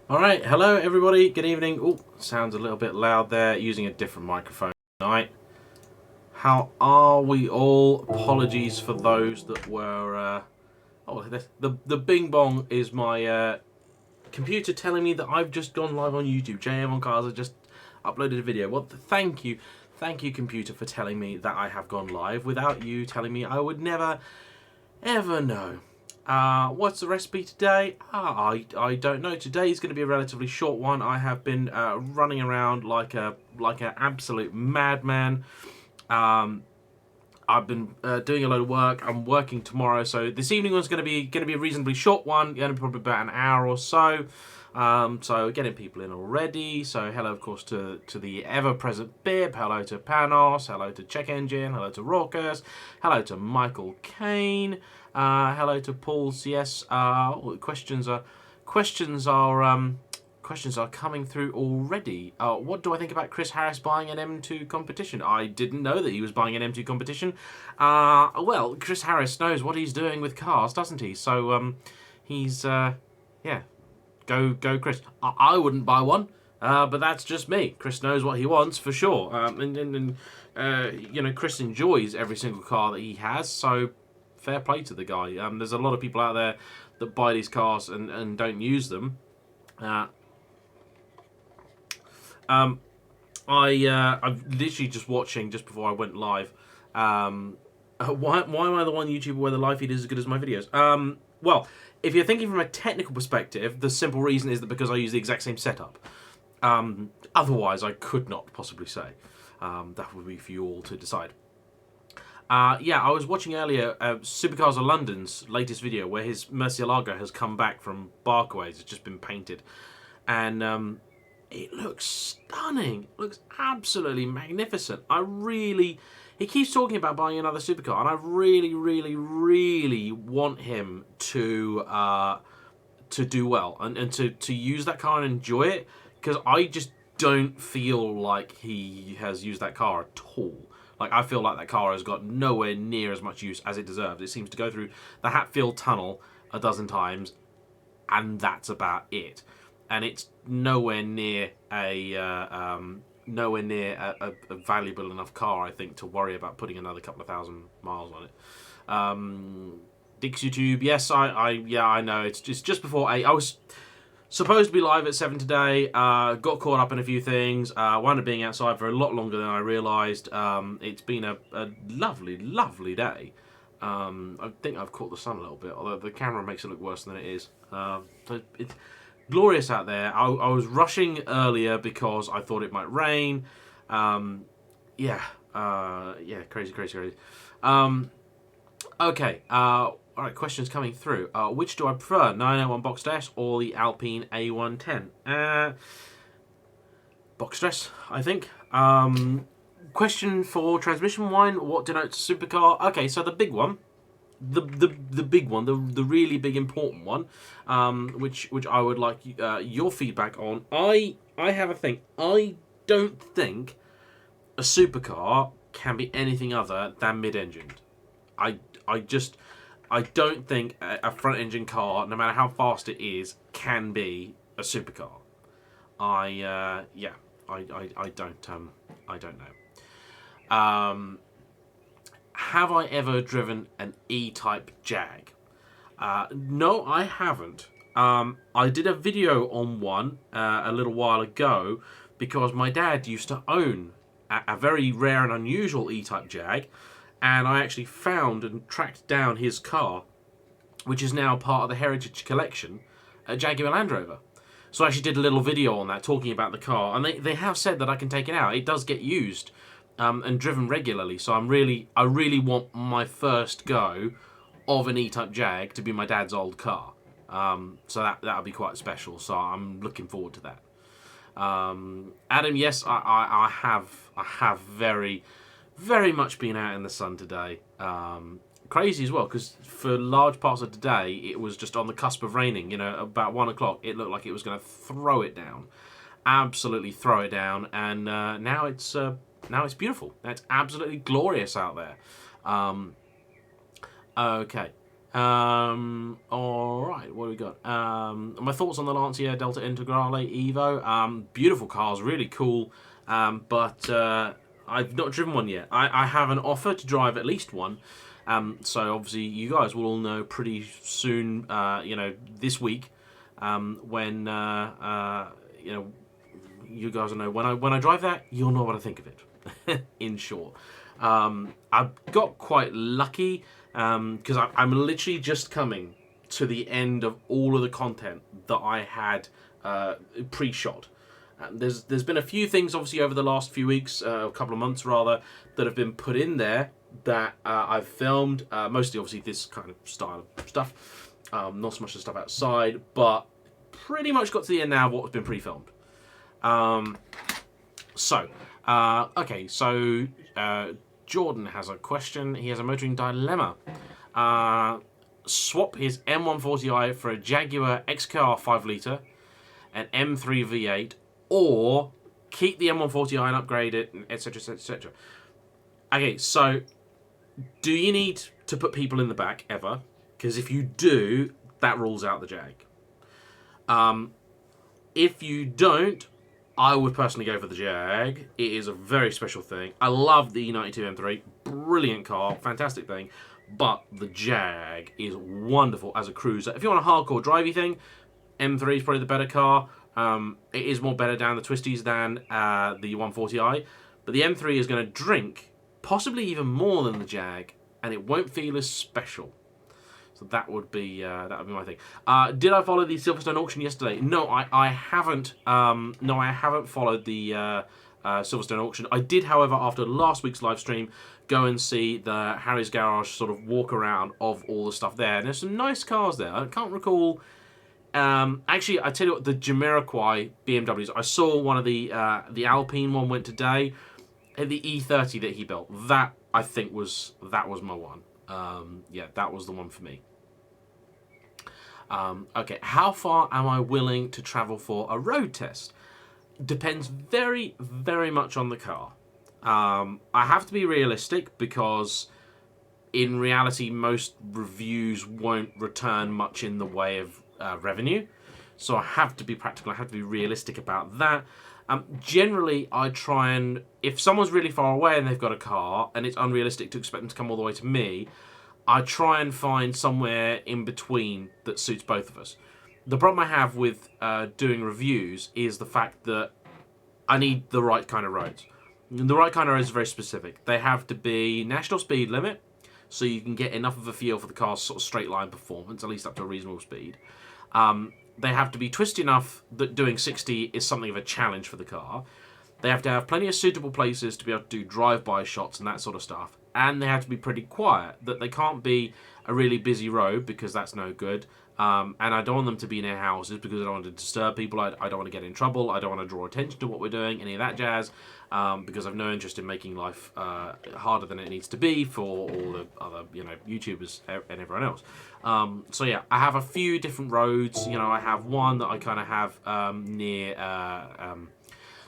Alright, hello everybody, good evening. Oh, sounds a little bit loud there, using a different microphone tonight. How are we all? Apologies for those that were... the bing bong is my computer telling me that I've just gone live on YouTube. JayEmm Cars has just uploaded a video. Well, thank you. Thank you, computer, for telling me that I have gone live. Without you telling me, I would never, ever know. What's the recipe today? I don't know. Today is going to be a relatively short one. I have been running around like an absolute madman. I've been doing a load of work. I'm working tomorrow, so this evening was going to be a reasonably short one. Going to be probably about an hour or so. So getting people in already. So hello, of course, to the ever-present Bib. Hello to Panos. Hello to Check Engine. Hello to Raucus. Hello to Michael Kane. Hello to Paul CS. Questions are coming through already. What do I think about Chris Harris buying an M2 competition? I didn't know that he was buying an M2 competition. Well, Chris Harris knows what he's doing with cars, doesn't he? So he's yeah. Go, Chris. I wouldn't buy one, but that's just me. Chris knows what he wants for sure, and you know, Chris enjoys every single car that he has. So fair play to the guy. There's a lot of people out there that buy these cars and don't use them. I'm literally just watching just before I went live. Why am I the one YouTuber where the live feed is as good as my videos? Well, if you're thinking from a technical perspective, the simple reason is that because I use the exact same setup. Otherwise, I could not possibly say. That would be for you all to decide. Yeah, I was watching earlier Supercars of London's latest video where his Murcielago has come back from Barkaways. It's just been painted. And it looks stunning. It looks absolutely magnificent. He keeps talking about buying another supercar, and I really, really, really want him to do well and to use that car and enjoy it, because I just don't feel like he has used that car at all. Like, I feel like that car has got nowhere near as much use as it deserves. It seems to go through the Hatfield Tunnel a dozen times, and that's about it. And it's nowhere near a valuable enough car, I think, to worry about putting another couple of thousand miles on it. Dix YouTube, yes, I know. It's just before 8. I was supposed to be live at 7 today. Got caught up in a few things. Wound up being outside for a lot longer than I realised. It's been a lovely, lovely day. I think I've caught the sun a little bit, although the camera makes it look worse than it is. But it's glorious out there. I was rushing earlier because I thought it might rain. Yeah, crazy. Okay, alright, questions coming through. Which do I prefer, 901 Boxed S or the Alpine A110? Boxed S, I think. Question for transmission wine, what denotes supercar? Okay, so the big one. The big one, the really big important one, which I would like your feedback on. I have a thing. I don't think a supercar can be anything other than mid-engined. I don't think a front-engine car, no matter how fast it is, can be a supercar. I don't know. Have I ever driven an E-Type Jag? No, I haven't. I did a video on one a little while ago because my dad used to own a very rare and unusual E-Type Jag, and I actually found and tracked down his car, which is now part of the Heritage Collection, a Jaguar Land Rover. So I actually did a little video on that, talking about the car, and they have said that I can take it out. It does get used. And driven regularly, so I really want my first go of an E-Type Jag to be my dad's old car. So that'll be quite special. So I'm looking forward to that. Adam, yes, I have very, very much been out in the sun today. Crazy as well, because for large parts of the day it was just on the cusp of raining. You know, about 1 o'clock it looked like it was going to throw it down, absolutely throw it down, and now it's beautiful. It's absolutely glorious out there. Okay. All right, what do we got? My thoughts on the Lancia Delta Integrale Evo. Beautiful cars, really cool. But I've not driven one yet. I have an offer to drive at least one. So obviously you guys will all know pretty soon. This week, when you guys will know when I drive that, you'll know what I think of it. In short, I've got quite lucky because I'm literally just coming to the end of all of the content that I had pre-shot. There's been a few things obviously over the last few weeks, a couple of months rather, that have been put in there that I've filmed. Mostly obviously this kind of style of stuff, not so much the stuff outside, but pretty much got to the end now of what's been pre-filmed. Jordan has a question. He has a motoring dilemma. Swap his M140i for a Jaguar XKR 5 litre, an M3 V8, or keep the M140i and upgrade it, etc, etc. Okay, so do you need to put people in the back ever? Because if you do, that rules out the Jag. If you don't, I would personally go for the Jag. It is a very special thing. I love the E92 M3. Brilliant car. Fantastic thing. But the Jag is wonderful as a cruiser. If you want a hardcore drivey thing, M3 is probably the better car. It is more better down the twisties than the 140i. But the M3 is going to drink possibly even more than the Jag, and it won't feel as special. So that would be my thing. Did I follow the Silverstone auction yesterday? No, I haven't. No, I haven't followed the Silverstone auction. I did, however, after last week's live stream, go and see the Harry's Garage sort of walk around of all the stuff there. And there's some nice cars there. I can't recall. Actually, I tell you what, the Jamiroquai BMWs. I saw one of the Alpine one went today. The E30 that he built. That I think was my one. Yeah, that was the one for me. Okay, how far am I willing to travel for a road test? Depends very, very much on the car. I have to be realistic because in reality, most reviews won't return much in the way of revenue. So I have to be practical. I have to be realistic about that. Generally, I try and, if someone's really far away and they've got a car and it's unrealistic to expect them to come all the way to me, I try and find somewhere in between that suits both of us. The problem I have with doing reviews is the fact that I need the right kind of roads. And the right kind of roads are very specific. They have to be national speed limit, so you can get enough of a feel for the car's sort of straight line performance, at least up to a reasonable speed. They have to be twisty enough that doing 60 is something of a challenge for the car. They have to have plenty of suitable places to be able to do drive-by shots and that sort of stuff. And they have to be pretty quiet, that they can't be a really busy road because that's no good. And I don't want them to be near houses because I don't want to disturb people. I don't want to get in trouble. I don't want to draw attention to what we're doing, any of that jazz, because I've no interest in making life harder than it needs to be for all the other, YouTubers and everyone else. So yeah, I have a few different roads. I have one that I kind of have near.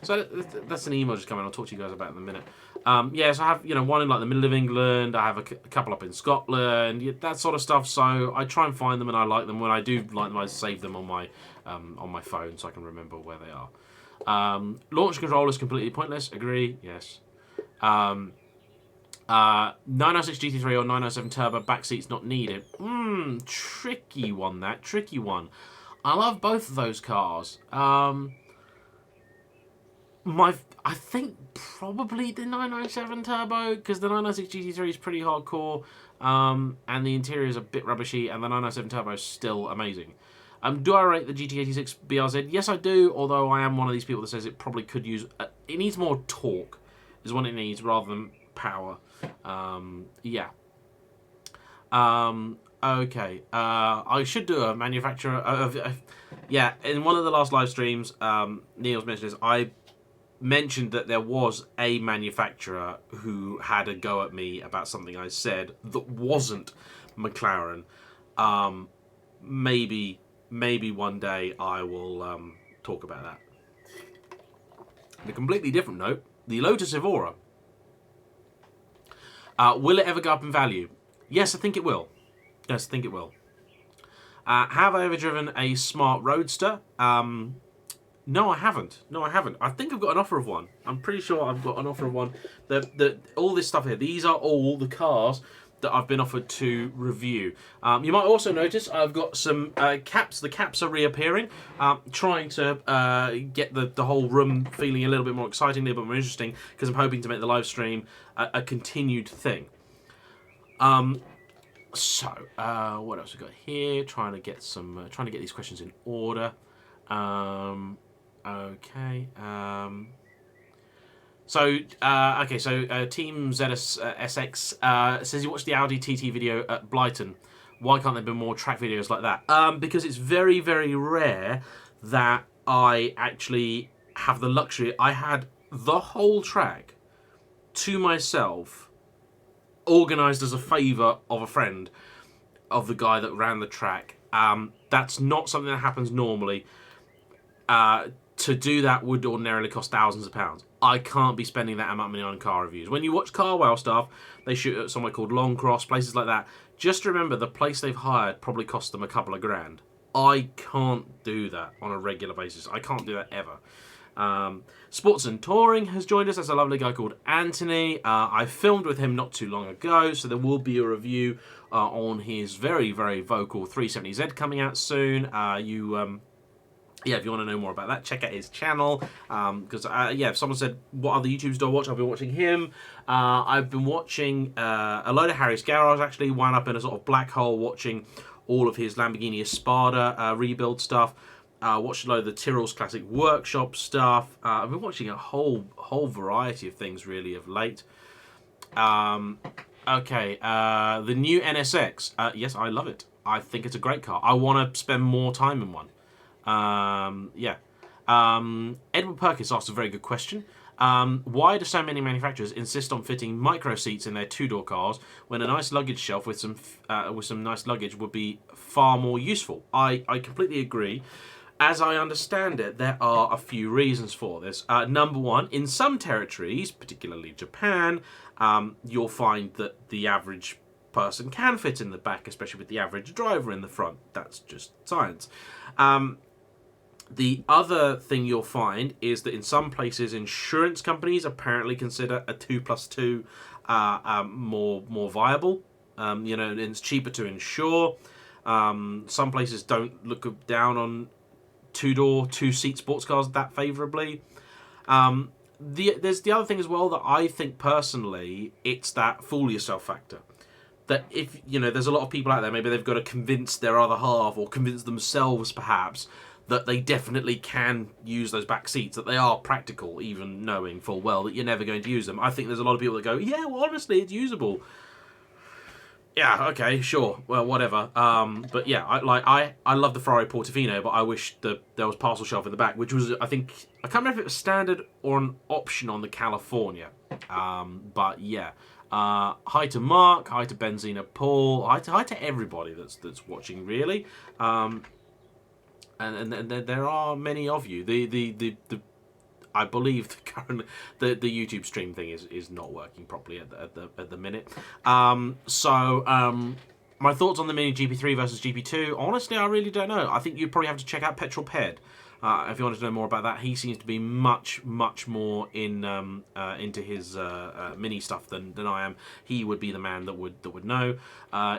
So that's an email just coming. I'll talk to you guys about it in a minute. So I have one in like the middle of England. I have a couple up in Scotland, that sort of stuff. So I try and find them, and I like them. When I do like them, I save them on my phone so I can remember where they are. Launch control is completely pointless. Agree. Yes. 996 GT3 or 997 Turbo backseats not needed. Tricky one. Tricky one. I love both of those cars. I think probably the 997 Turbo, because the 996 GT3 is pretty hardcore, and the interior is a bit rubbishy, and the 997 Turbo is still amazing. Do I rate the GT86 BRZ? Yes, I do, although I am one of these people that says it probably could use... it needs more torque, is what it needs, rather than power. Yeah. Okay. I should do a manufacturer... yeah, in one of the last live streams, Neil's mentioned this, I mentioned that there was a manufacturer who had a go at me about something I said that wasn't McLaren. Maybe one day I will talk about that. On a completely different note, the Lotus Evora. Will it ever go up in value? Yes, I think it will. Yes, I think it will. Have I ever driven a smart roadster? No, I haven't. No, I haven't. I think I've got an offer of one. I'm pretty sure I've got an offer of one. All this stuff here, these are all the cars that I've been offered to review. You might also notice I've got some caps. The caps are reappearing. Trying to get the whole room feeling a little bit more exciting, a little bit more interesting, because I'm hoping to make the live stream a continued thing. So, what else we got here? Trying to get these questions in order. Okay. So Team ZSX says he watched the Audi TT video at Brighton. Why can't there be more track videos like that? Because it's very, very rare that I actually have the luxury. I had the whole track to myself, organised as a favour of a friend of the guy that ran the track. That's not something that happens normally. To do that would ordinarily cost thousands of pounds. I can't be spending that amount of money on car reviews. When you watch Carwell stuff, they shoot at somewhere called Longcross, places like that. Just remember, the place they've hired probably cost them a couple of grand. I can't do that on a regular basis. I can't do that ever. Sports and Touring has joined us. That's a lovely guy called Anthony. I filmed with him not too long ago, so there will be a review on his very, very vocal 370Z coming out soon. Yeah, if you want to know more about that, check out his channel. Because, if someone said, what other YouTubers do I watch? I've been watching him. I've been watching a load of Harry's Garage, actually. Wound up in a sort of black hole watching all of his Lamborghini Espada rebuild stuff. Watched a load of the Tyrrell's Classic Workshop stuff. I've been watching a whole variety of things, really, of late. Okay, the new NSX. Yes, I love it. I think it's a great car. I want to spend more time in one. Edward Perkins asked a very good question. Why do so many manufacturers insist on fitting micro seats in their two-door cars when a nice luggage shelf with some nice luggage would be far more useful? I completely agree. As I understand it, there are a few reasons for this. Number one, in some territories, particularly Japan, you'll find that the average person can fit in the back, especially with the average driver in the front. That's just science. The other thing you'll find is that in some places, insurance companies apparently consider a 2+2 more viable. It's cheaper to insure. Some places don't look down on two-door, two-seat sports cars that favourably. There's the other thing as well that I think personally, it's that fool yourself factor. That if, there's a lot of people out there, maybe they've got to convince their other half or convince themselves perhaps that they definitely can use those back seats, that they are practical, even knowing full well that you're never going to use them. I think there's a lot of people that go, yeah, well, honestly, it's usable. Yeah, okay, sure, well, whatever. But yeah, I love the Ferrari Portofino, but I wish that there was parcel shelf in the back, which was, I can't remember if it was standard or an option on the California. But yeah. Hi to Mark, hi to Benzina Paul, hi to everybody that's watching, really. And there are many of you. I believe the YouTube stream thing is not working properly at the minute. My thoughts on the Mini GP3 versus GP2. Honestly, I really don't know. I think you'd probably have to check out Petrol Ped. If you wanted to know more about that, he seems to be much more into his mini stuff than I am. He would be the man that would know.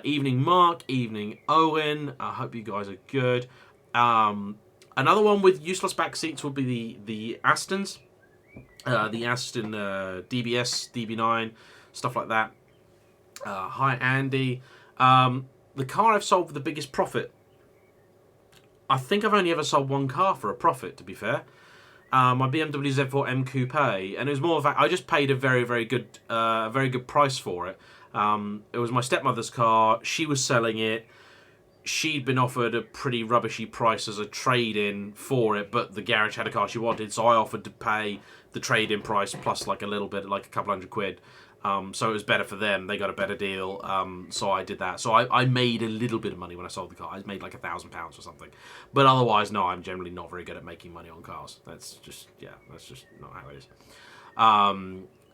Evening Mark, evening Owen. I hope you guys are good. Another one with useless back seats would be the Astons, the Aston DBS, DB9, stuff like that. Hi Andy. The car I've sold for the biggest profit. I think I've only ever sold one car for a profit, to be fair. My BMW Z4 M Coupe, and it was more of a, I just paid a very good price for it. It was my stepmother's car. She was selling it. She'd been offered a pretty rubbishy price as a trade-in for it, but the garage had a car she wanted, so I offered to pay the trade-in price plus like a little bit, like a couple £100. So it was better for them. They got a better deal. So I did that. So I made a little bit of money when I sold the car. I made like £1,000 or something. But otherwise, no, I'm generally not very good at making money on cars. That's just not how it is.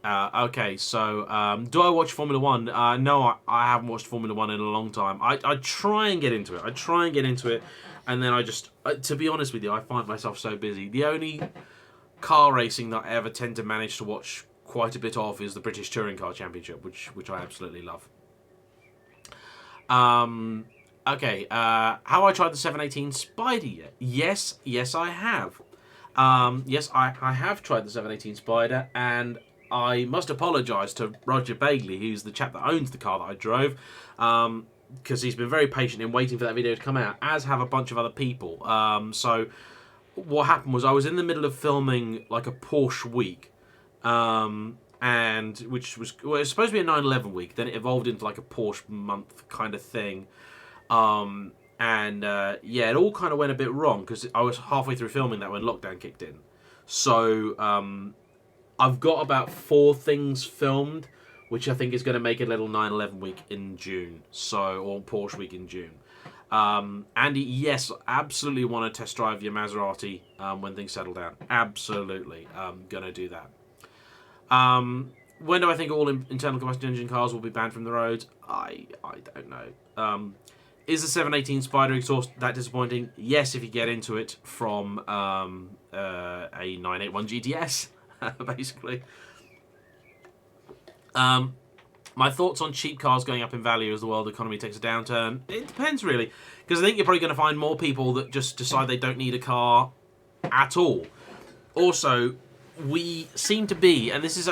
Okay, so do I watch Formula One? No, I haven't watched Formula One in a long time. I try and get into it. And then I just, to be honest with you, I find myself so busy. The only car racing that I ever tend to manage to watch quite a bit of is the British Touring Car Championship, which I absolutely love. Okay, have I tried the 718 Spider yet? Yes, I have. Yes, I have tried the 718 Spider, and I must apologise to Roger Bagley, who's the chap that owns the car that I drove, because he's been very patient in waiting for that video to come out, as have a bunch of other people. So what happened was I was in the middle of filming like a Porsche week, and which was, well, it was supposed to be a 9/11 week. Then it evolved into like a Porsche month kind of thing. Yeah, it all kind of went a bit wrong because I was halfway through filming that when lockdown kicked in. So I've got about 4 things filmed, which I think is going to make a little 9/11 week in June. Or Porsche week in June. Andy, yes, absolutely want to test drive your Maserati when things settle down. Absolutely, gonna do that. When do I think all internal combustion engine cars will be banned from the roads? I don't know. Is the 718 Spider exhaust that disappointing? Yes, if you get into it from a 981 GTS, basically. My thoughts on cheap cars going up in value as the world economy takes a downturn. It depends, really. Because I think you're probably going to find more people that just decide they don't need a car at all. Also, we seem to be, and this is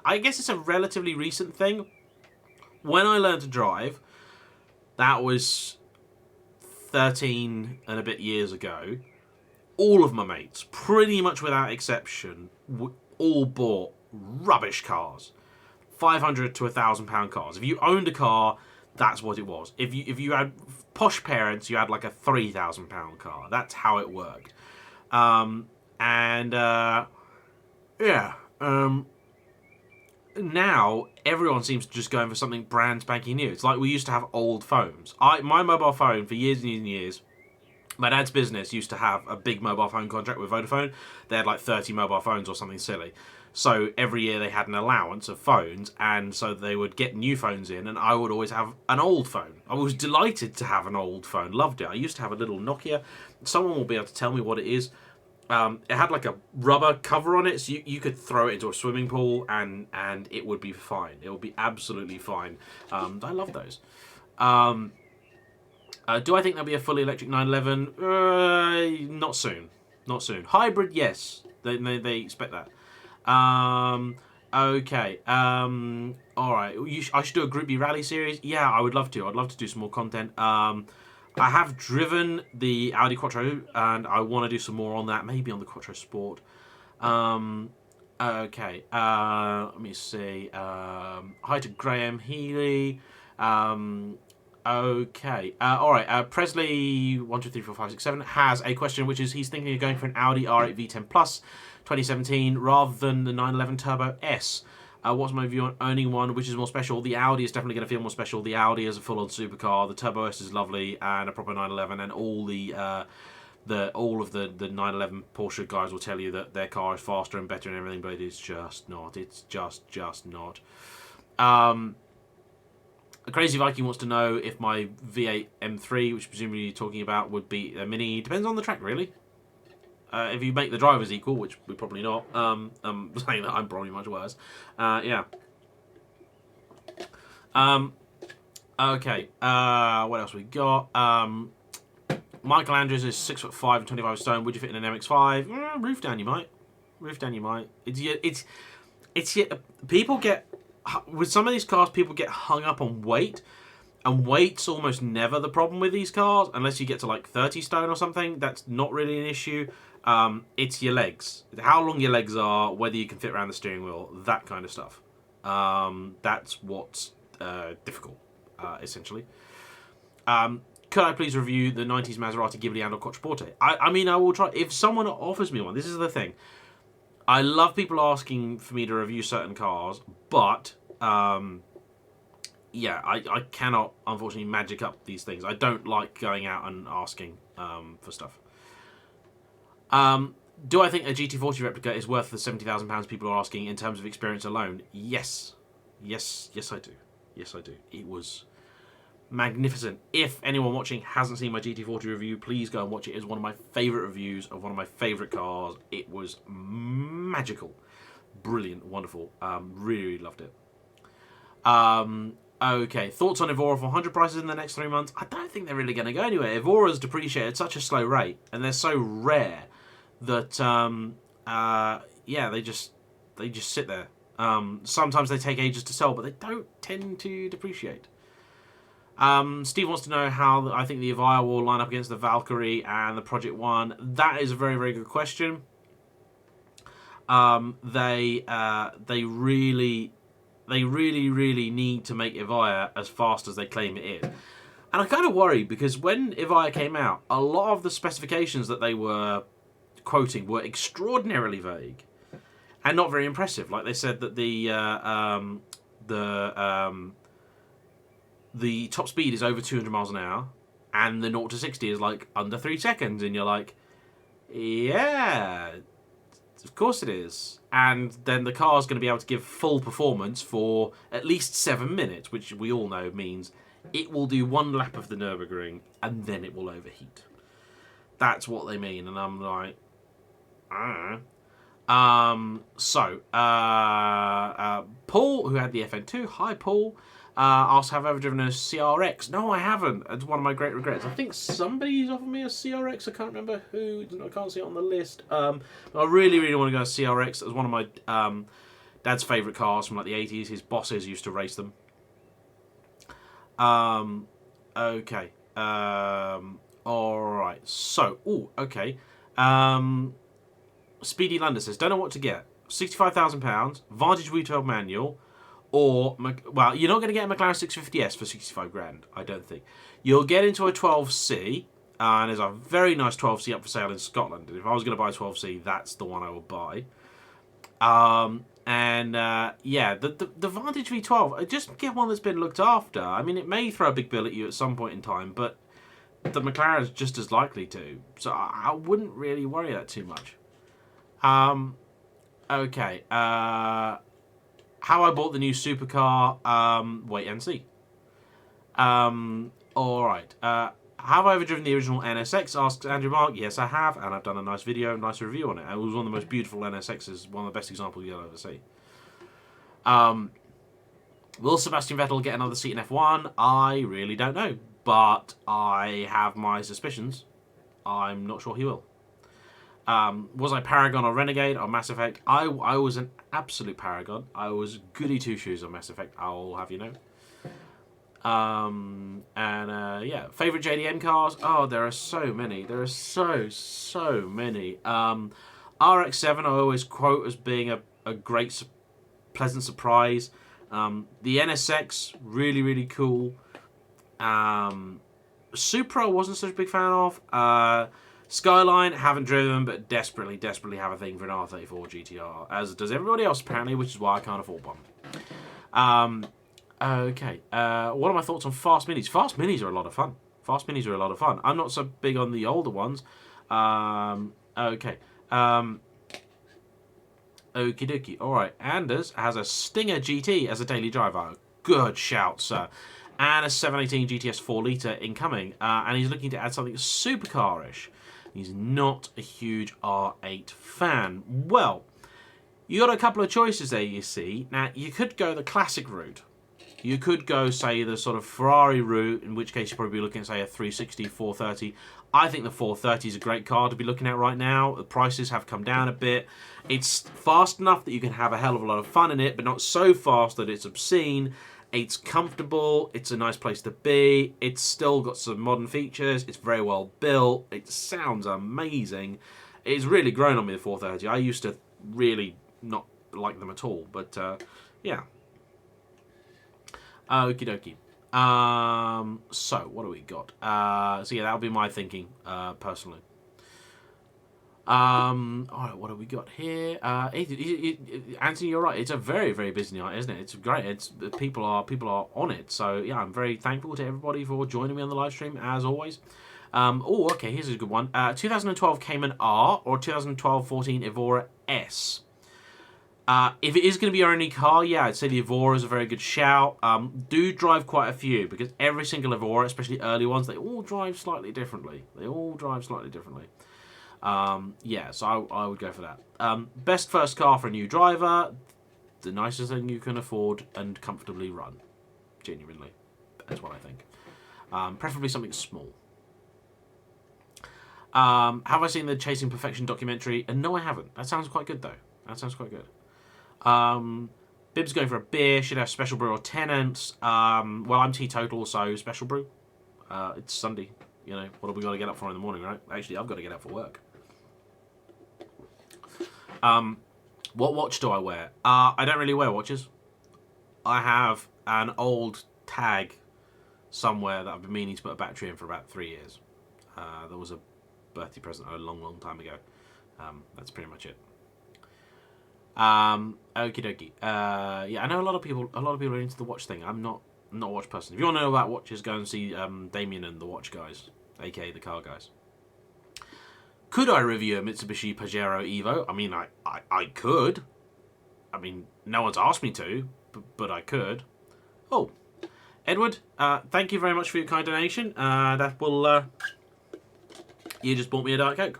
I guess it's a relatively recent thing. When I learned to drive, that was 13 and a bit years ago. All of my mates, pretty much without exception, all bought rubbish cars. 500 to £1,000 cars. If you owned a car, that's what it was. If you had posh parents, you had like a £3,000 car. That's how it worked. Now everyone seems to just going for something brand spanking new. It's like we used to have old phones. My mobile phone for years and years and years. My dad's business used to have a big mobile phone contract with Vodafone. They had like 30 mobile phones or something silly. So every year they had an allowance of phones, and so they would get new phones in, and I would always have an old phone. I was delighted to have an old phone, loved it. I used to have a little Nokia. Someone will be able to tell me what it is. It had like a rubber cover on it, so you could throw it into a swimming pool, and it would be fine. It would be absolutely fine. I love those. Do I think there'll be a fully electric 911? Not soon. Not soon. Hybrid, yes. They expect that. Okay. Alright. I should do a Group B rally series. Yeah, I would love to. I'd love to do some more content. I have driven the Audi Quattro, and I want to do some more on that. Maybe on the Quattro Sport. Okay. Let me see. Hi to Graham Healy. Okay. Alright. Presley 1234567 has a question, which is he's thinking of going for an Audi R8 V10 Plus 2017 rather than the 911 Turbo S. What's my view on owning one? Which is more special? The Audi is definitely going to feel more special. The Audi is a full-on supercar. The Turbo S is lovely, and a proper 911, and all of the 911 Porsche guys will tell you that their car is faster and better and everything, but it's just not. It's just not. A Crazy Viking wants to know if my V8 M3, which presumably you're talking about, would be a Mini. Depends on the track, really. If you make the drivers equal, which we're probably not, I'm saying that I'm probably much worse. Yeah. Okay. What else we got? Michael Andrews is 6'5" and 25 stone. Would you fit in an MX-5? Roof down, you might. Roof down, you might. It's people get with some of these cars. People get hung up on weight. And weight's almost never the problem with these cars, unless you get to like 30 stone or something. That's not really an issue. It's your legs. How long your legs are, whether you can fit around the steering wheel, that kind of stuff. That's what's difficult, essentially. Could I please review the 90s Maserati Ghibli and or Quattroporte? I mean, I will try. If someone offers me one, this is the thing. I love people asking for me to review certain cars, but... yeah, I cannot, unfortunately, magic up these things. I don't like going out and asking for stuff. Do I think a GT40 replica is worth the £70,000 people are asking in terms of experience alone? Yes. Yes, I do. Yes, I do. It was magnificent. If anyone watching hasn't seen my GT40 review, please go and watch it. It's one of my favourite reviews of one of my favourite cars. It was magical. Brilliant. Wonderful. Really loved it. Okay, thoughts on Evora for 100 prices in the next 3 months? I don't think they're really going to go anywhere. Evora's depreciate at such a slow rate, and they're so rare that, yeah, they just sit there. Sometimes they take ages to sell, but they don't tend to depreciate. Steve wants to know how I think the Evira will line up against the Valkyrie and the Project One. That is a very, very good question. They really need to make Evira as fast as they claim it is. And I kind of worry because when Evira came out, a lot of the specifications that they were quoting were extraordinarily vague and not very impressive. Like they said that the top speed is over 200 miles an hour and the 0 to 60 is like under 3 seconds, and you're like, yeah, of course it is. And then the car's going to be able to give full performance for at least 7 minutes, which we all know means it will do 1 lap of the Nürburgring and then it will overheat. That's what they mean, and I'm like, I don't know. Paul, who had the FN2, hi Paul, asked, have I ever driven a CRX? No, I haven't. It's one of my great regrets. I think somebody's offered me a CRX. I can't remember who. I can't see it on the list. But I really want to go a CRX. It was one of my dad's favourite cars from like the 80s. His bosses used to race them. Okay. Alright. So, okay. Speedy London says, don't know what to get. £65,000, Vantage V12 manual, or, well, you're not going to get a McLaren 650S for 65 grand, I don't think. You'll get into a 12C, and there's a very nice 12C up for sale in Scotland. And if I was going to buy a 12C, that's the one I would buy. Yeah, the Vantage V12, just get one that's been looked after. I mean, it may throw a big bill at you at some point in time, but the McLaren's just as likely to. So I wouldn't really worry that too much. Okay. How I bought the new supercar. Wait and see. Alright. Have I ever driven the original NSX? Asks Andrew Mark. Yes, I have, and I've done a nice video, nice review on it. It was one of the most beautiful NSXs, one of the best examples you'll ever see. Will Sebastian Vettel get another seat in F1? I really don't know, but I have my suspicions. I'm not sure he will. Was I Paragon or Renegade or Mass Effect? I was an absolute Paragon. I was goody two-shoes on Mass Effect, I'll have you know. Yeah, favourite JDN cars? Oh, there are so many. There are so many. RX-7 I always quote as being a great, pleasant surprise. The NSX, really cool. Supra I wasn't such a big fan of. Skyline, haven't driven, but desperately have a thing for an R34 GTR, as does everybody else apparently, which is why I can't afford one. Okay, what are my thoughts on fast minis? Fast minis are a lot of fun. I'm not so big on the older ones. Okay. Okie dokie. Alright, Anders has a Stinger GT as a daily driver. Good shout, sir. And a 718 GTS 4 litre incoming. And he's looking to add something supercar-ish. He's not a huge R8 fan. Well, you got a couple of choices there, you see. Now, you could go the classic route. You could go, say, the sort of Ferrari route, in which case you'd probably be looking at, say, a 360, 430. I think the 430 is a great car to be looking at right now. The prices have come down a bit. It's fast enough that you can have a hell of a lot of fun in it, but not so fast that it's obscene. It's comfortable. It's a nice place to be. It's still got some modern features. It's very well built. It sounds amazing. It's really grown on me, the 430. I used to really not like them at all, but yeah. Okie dokie. So, what do we got? So yeah, that'll be my thinking, personally. Alright, what have we got here? Anthony, you're right. It's a very busy night, isn't it? It's great. It's people are on it. So yeah, I'm very thankful to everybody for joining me on the live stream as always. Oh, okay, here's a good one. 2012 Cayman R or 2012-14 Evora S. If it is going to be your only car, yeah, I'd say the Evora is a very good shout. Do drive quite a few, because every single Evora, especially early ones, they all drive slightly differently. Yeah, so I would go for that. Best first car for a new driver, the nicest thing you can afford and comfortably run. Genuinely. That's what I think. Preferably something small. Have I seen the Chasing Perfection documentary? No, I haven't. That sounds quite good, though. That sounds quite good. Bib's going for a beer. Should have special brew or tenants. Well, I'm teetotal, so special brew. It's Sunday. You know, what have we got to get up for in the morning, right? Actually, I've got to get up for work. What watch do I wear? I don't really wear watches. I have an old tag somewhere that I've been meaning to put a battery in for about 3 years. There was a birthday present a long time ago. That's pretty much it. Okie dokie. Yeah, I know a lot of people are into the watch thing. I'm not a watch person. If you want to know about watches, go and see Damien and the Watch Guys, aka the Car Guys. Could I review a Mitsubishi Pajero Evo? I mean, I could. I mean, no one's asked me to, but I could. Oh, Edward, thank you very much for your kind donation. That will. You just bought me a Diet Coke,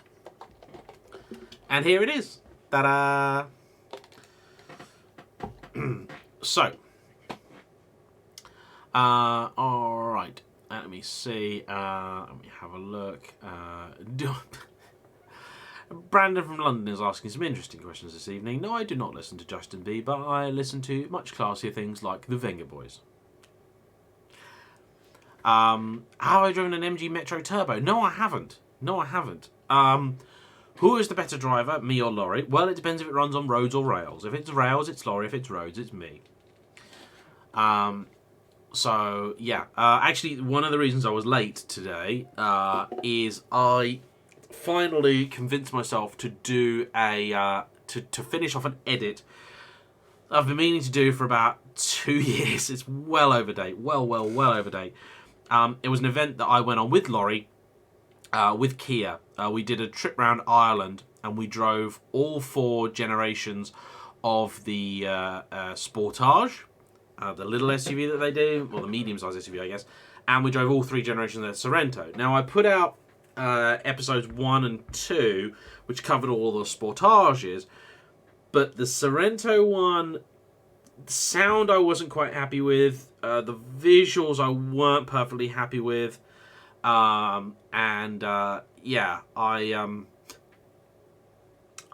and here it is. Ta-da! So, all right. Let me see. Let me have a look. Brandon from London is asking some interesting questions this evening. No, I do not listen to Justin Bieber. I listen to much classier things like the Venga Boys. Have I driven an MG Metro Turbo? No, I haven't. Who is the better driver, me or Laurie? Well, it depends if it runs on roads or rails. If it's rails, it's Laurie. If it's roads, it's me. So, yeah. Actually, one of the reasons I was late today is I finally convinced myself to do a to finish off an edit I've been meaning to do for about 2 years. It's well over date. Well over date. It was an event that I went on with Laurie, with Kia. We did a trip around Ireland, and we drove all 4 generations of the Sportage, the little SUV that they do, or the medium-sized SUV, I guess, and we drove all 3 generations of the Sorento. Now, I put out episodes 1 and 2, which covered all the Sportages, but the Sorento one, the sound I wasn't quite happy with, the visuals I weren't perfectly happy with, yeah,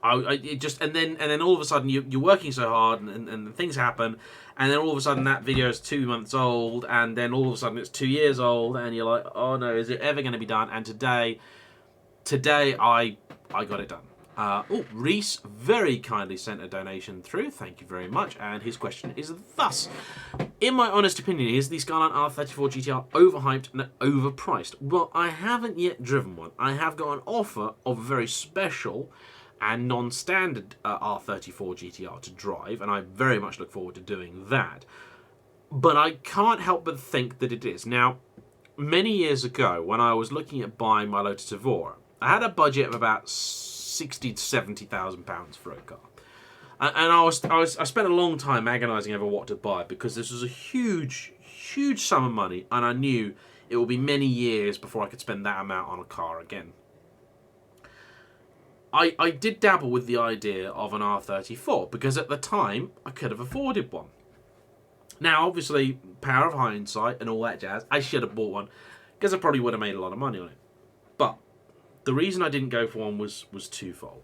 it just, and then all of a sudden you're working so hard and things happen, and then all of a sudden that video is 2 months old, and then all of a sudden it's 2 years old, and you're like, oh no, is it ever going to be done? And today I got it done. Reese very kindly sent a donation through. Thank you very much. And his question is thus: in my honest opinion, is the Skyline R34 GTR overhyped and overpriced? Well, I haven't yet driven one. I have got an offer of a very special and non-standard R34 GTR to drive, and I very much look forward to doing that. But I can't help but think that it is. Now, many years ago, when I was looking at buying my Lotus Evora, I had a budget of about £60,000 to £70,000 for a car, and I spent a long time agonising over what to buy, because this was a huge sum of money, and I knew it would be many years before I could spend that amount on a car again. I did dabble with the idea of an R34, because at the time I could have afforded one. Now, obviously, power of hindsight and all that jazz, I should have bought one, because I probably would have made a lot of money on it. But the reason I didn't go for one was twofold.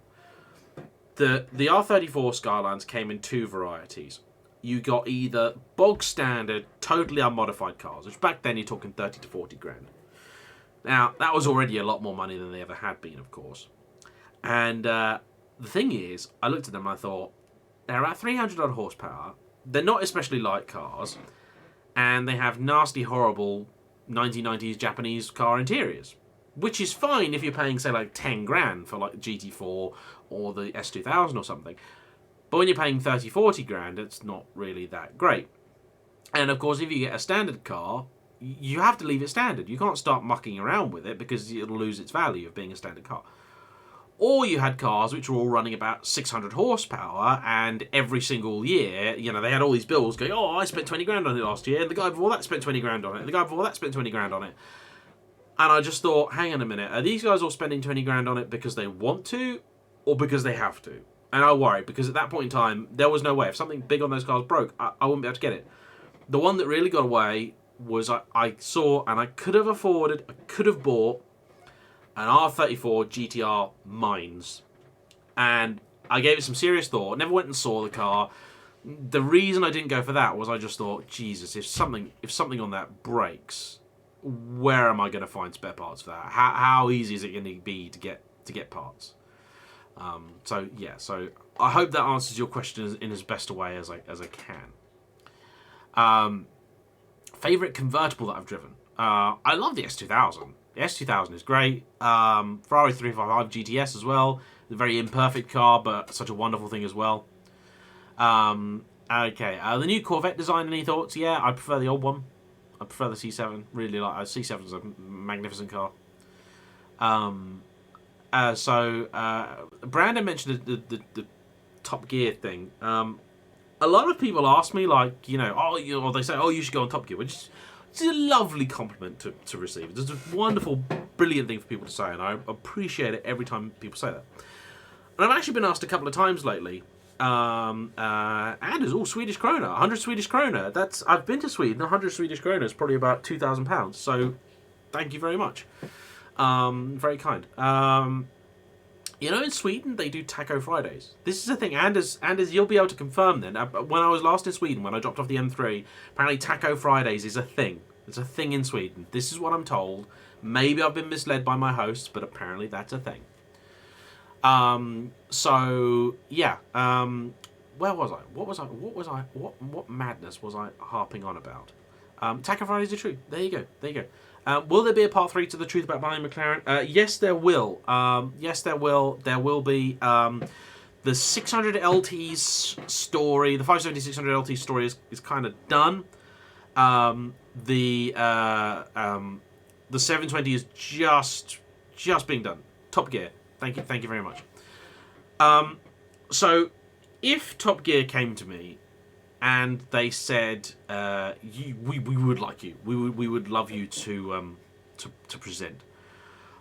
The R34 Skylines came in 2 varieties. You got either bog standard, totally unmodified cars, which back then you're talking 30 to 40 grand. Now, that was already a lot more money than they ever had been, of course. And the thing is, I looked at them and I thought, they're about 300 odd horsepower, they're not especially light cars, and they have nasty, horrible 1990s Japanese car interiors. Which is fine if you're paying, say, like 10 grand for like the GT4 or the S2000 or something. But when you're paying 30, 40 grand, it's not really that great. And of course, if you get a standard car, You have to leave it standard. You can't start mucking around with it because it'll lose its value of being a standard car. Or you had cars which were all running about 600 horsepower, and every single year, you know, they had all these bills going, oh, I spent 20 grand on it last year, and the guy before that spent 20 grand on it, and the guy before that spent 20 grand on it. And I just thought, hang on a minute, are these guys all spending 20 grand on it because they want to, or because they have to? And I worried, because at that point in time, there was no way. If something big on those cars broke, I wouldn't be able to get it. The one that really got away was I saw, and I could have afforded, I could have bought an R34 GTR Mines. And I gave it some serious thought, never went and saw the car. The reason I didn't go for that was I just thought, Jesus, if something on that breaks, where am I going to find spare parts for that? How easy is it going to be to get parts? So I hope that answers your question in as best a way as I can. Favorite convertible that I've driven? I love the S2000. The S2000 is great. Ferrari 355 GTS as well. It's a very imperfect car, but such a wonderful thing as well. Okay, the new Corvette design. Any thoughts? Yeah, I prefer the old one. I prefer the C7. Really like C7 is a magnificent car. Brandon mentioned the Top Gear thing. A lot of people ask me, like, you know, or they say, oh, you should go on Top Gear, which is a lovely compliment to receive. It's a wonderful, brilliant thing for people to say, and I appreciate it every time people say that. And I've actually been asked a couple of times lately, Anders, Swedish krona, 100 Swedish krona. I've been to Sweden. 100 Swedish krona is probably about £2,000. So, thank you very much. Very kind. You know, in Sweden they do Taco Fridays. This is a thing. Anders, you'll be able to confirm then. When I was last in Sweden, when I dropped off the M3, apparently Taco Fridays is a thing. It's a thing in Sweden. This is what I'm told. Maybe I've been misled by my hosts, but apparently that's a thing. Where was I? What madness was I harping on about? Taco Fridays are true. There you go. Will there be a part 3 to the truth about buying McLaren? Yes, there will. There will be. The 600 LT's story, the 570 600 LT story is kind of done. The 720 is just being done. Top Gear. Thank you very much. So, if Top Gear came to me and they said, we would like you, we would love you to present,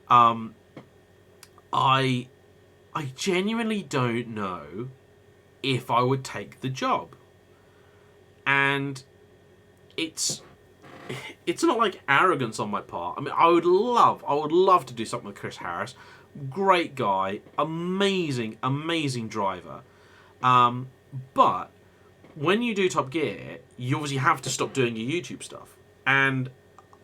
I genuinely don't know if I would take the job, and it's not like arrogance on my part. I mean, I would love to do something with Chris Harris. Great guy, amazing driver. But when you do Top Gear, you obviously have to stop doing your YouTube stuff. And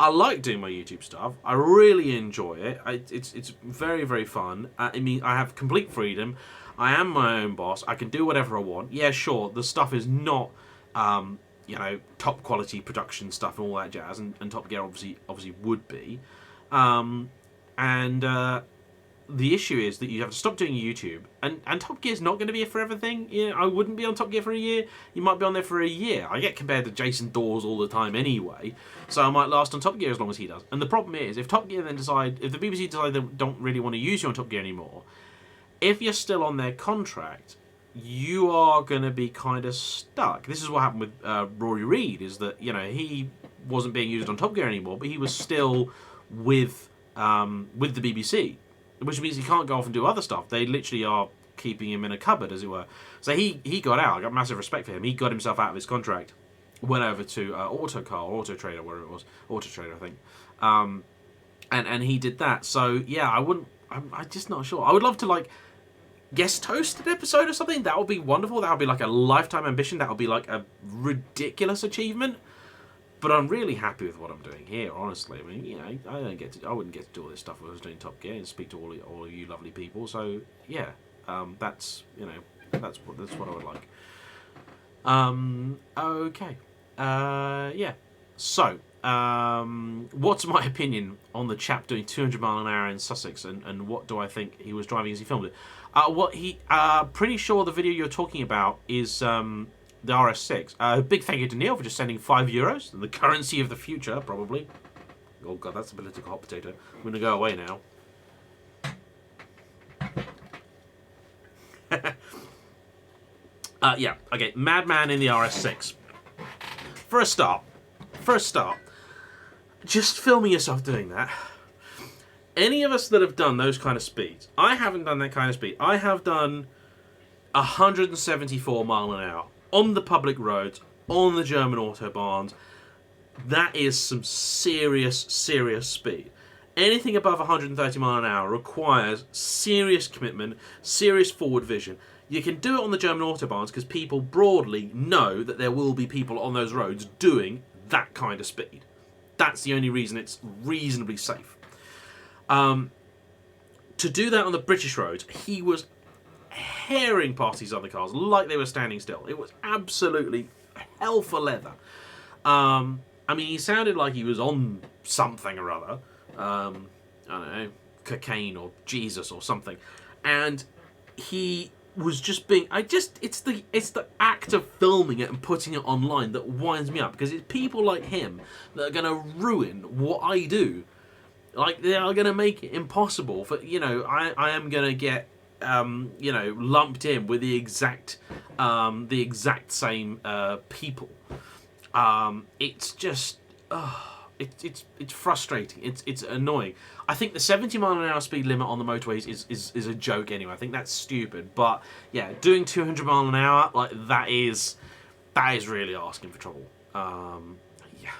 I like doing my YouTube stuff. I really enjoy it. It's very, very fun. I mean, I have complete freedom. I am my own boss. I can do whatever I want. Yeah, sure, the stuff is not, top quality production stuff and all that jazz. And Top Gear obviously would be. The issue is that you have to stop doing YouTube, and Top Gear's not going to be a forever thing. You know, I wouldn't be on Top Gear for a year. You might be on there for a year. I get compared to Jason Dawes all the time anyway, so I might last on Top Gear as long as he does. And the problem is, if Top Gear then if the BBC decide they don't really want to use you on Top Gear anymore, if you're still on their contract, you are going to be kind of stuck. This is what happened with Rory Reid, is that, you know, he wasn't being used on Top Gear anymore, but he was still with the BBC. Which means he can't go off and do other stuff. They literally are keeping him in a cupboard, as it were. So he got out. I got massive respect for him. He got himself out of his contract, went over to Auto Trader, wherever it was. Auto Trader, I think. And he did that. So, yeah, I'm just not sure. I would love to, like, guest host an episode or something. That would be wonderful. That would be, like, a lifetime ambition. That would be, like, a ridiculous achievement. But I'm really happy with what I'm doing here, honestly. I mean, you know, I wouldn't get to do all this stuff if I was doing Top Gear and speak to all of you lovely people. So yeah, that's what I would like. Okay, yeah. So, what's my opinion on the chap doing 200 mile an hour in Sussex, and what do I think he was driving as he filmed it? Pretty sure the video you're talking about is the RS6. Big thank you to Neil for just sending €5, the currency of the future, probably. Oh god, that's a political hot potato. I'm going to go away now. Yeah, okay, Madman in the RS6. For a start, just filming yourself doing that. Any of us that have done those kind of speeds, I haven't done that kind of speed. I have done 174 mile an hour on the public roads, on the German autobahns. That is some serious, serious speed. Anything above 130 mile an hour requires serious commitment, serious forward vision. You can do it on the German autobahns because people broadly know that there will be people on those roads doing that kind of speed. That's the only reason it's reasonably safe. To do that on the British roads, he was herring past these other cars like they were standing still. It was absolutely hell for leather. I mean, he sounded like he was on something or other. I don't know, cocaine or Jesus or something. And he was just being... It's the act of filming it and putting it online that winds me up. Because it's people like him that are going to ruin what I do. Like, they are going to make it impossible for, you know, I am going to get, you know, lumped in with the exact same people. It's just, it's frustrating. It's annoying. I think the 70 mile an hour speed limit on the motorways is a joke anyway. I think that's stupid. But yeah, doing 200 mile an hour, like, that is really asking for trouble. Yeah.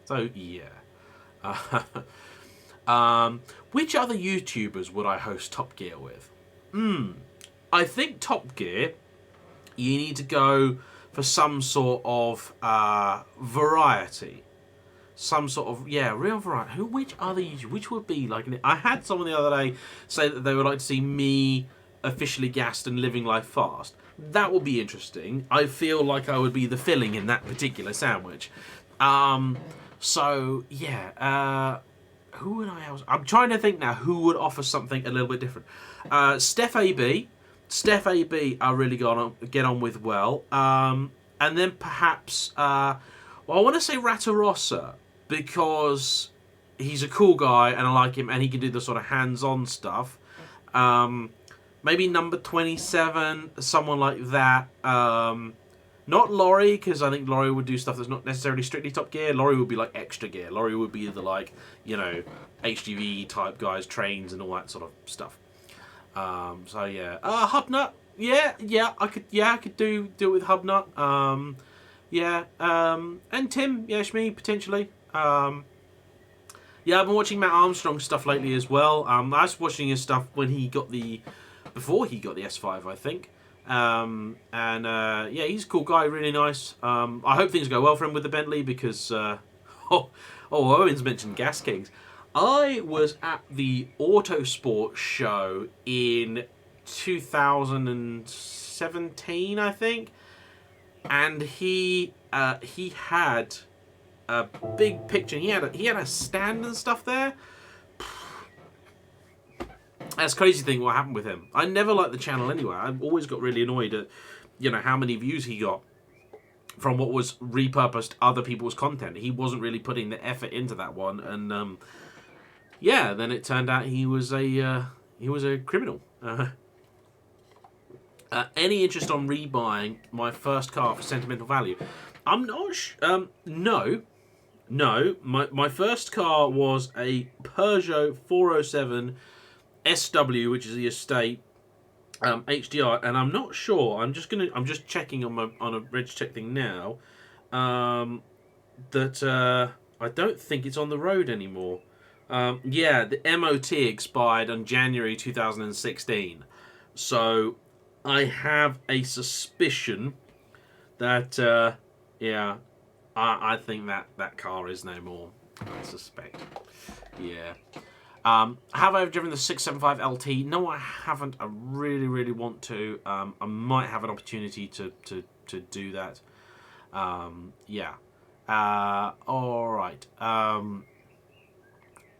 So yeah. Which other YouTubers would I host Top Gear with? I think Top Gear, you need to go for some sort of variety. Some sort of, yeah, real variety. Which other YouTubers? Which would be like... I had someone the other day say that they would like to see me officially gassed and living life fast. That would be interesting. I feel like I would be the filling in that particular sandwich. So, yeah, who would I else? I'm trying to think now who would offer something a little bit different. Steph AB. Steph AB I really get on with well. And then perhaps, well, I want to say Ratarossa because he's a cool guy and I like him and he can do the sort of hands-on stuff. Maybe number 27, someone like that. Not Laurie, because I think Laurie would do stuff that's not necessarily strictly Top Gear. Laurie would be like extra gear. Laurie would be the, like, you know, HGV type guys, trains and all that sort of stuff. So yeah, Hubnut. Yeah, I could do it with Hubnut. Yeah, and Tim, yeah, Shmi potentially. Yeah, I've been watching Matt Armstrong's stuff lately as well. I was watching his stuff when before he got the S5, I think. Yeah, he's a cool guy, really nice. I hope things go well for him with the Bentley because, Owen's mentioned Gas Kings. I was at the Autosport show in 2017, I think, and he had a big picture. He had a stand and stuff there. That's a crazy thing what happened with him. I never liked the channel anyway. I always got really annoyed at, you know, how many views he got from what was repurposed other people's content. He wasn't really putting the effort into that one, and yeah, then it turned out he was a criminal. Any interest on rebuying my first car for sentimental value? I'm not. No. My first car was a Peugeot 407. SW, which is the estate HDR, and I'm not sure. I'm just checking on a reg check thing now. That I don't think it's on the road anymore. Yeah, the MOT expired on January 2016, so I have a suspicion that yeah, I think that car is no more. I suspect. Yeah. Have I ever driven the 675 LT? No, I haven't. I really, really want to. I might have an opportunity to do that. Yeah. All right.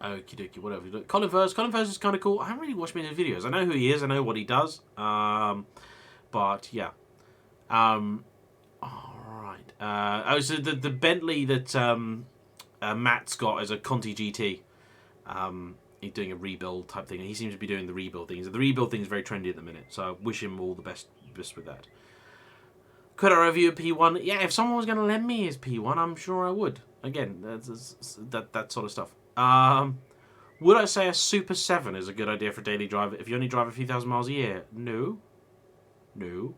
Okie dokie, whatever. Colin Furs is kind of cool. I haven't really watched many of his videos. I know who he is. I know what he does. But yeah. Alright. So the Bentley that Matt's got is a Conti GT. He's doing a rebuild type thing, and he seems to be doing the rebuild things. The rebuild thing is very trendy at the minute, so I wish him all the best with that. Could I review a P1? Yeah, if someone was going to lend me his P1, I'm sure I would. Again, that sort of stuff. Would I say a Super 7 is a good idea for daily drive if you only drive a few thousand miles a year? No. No.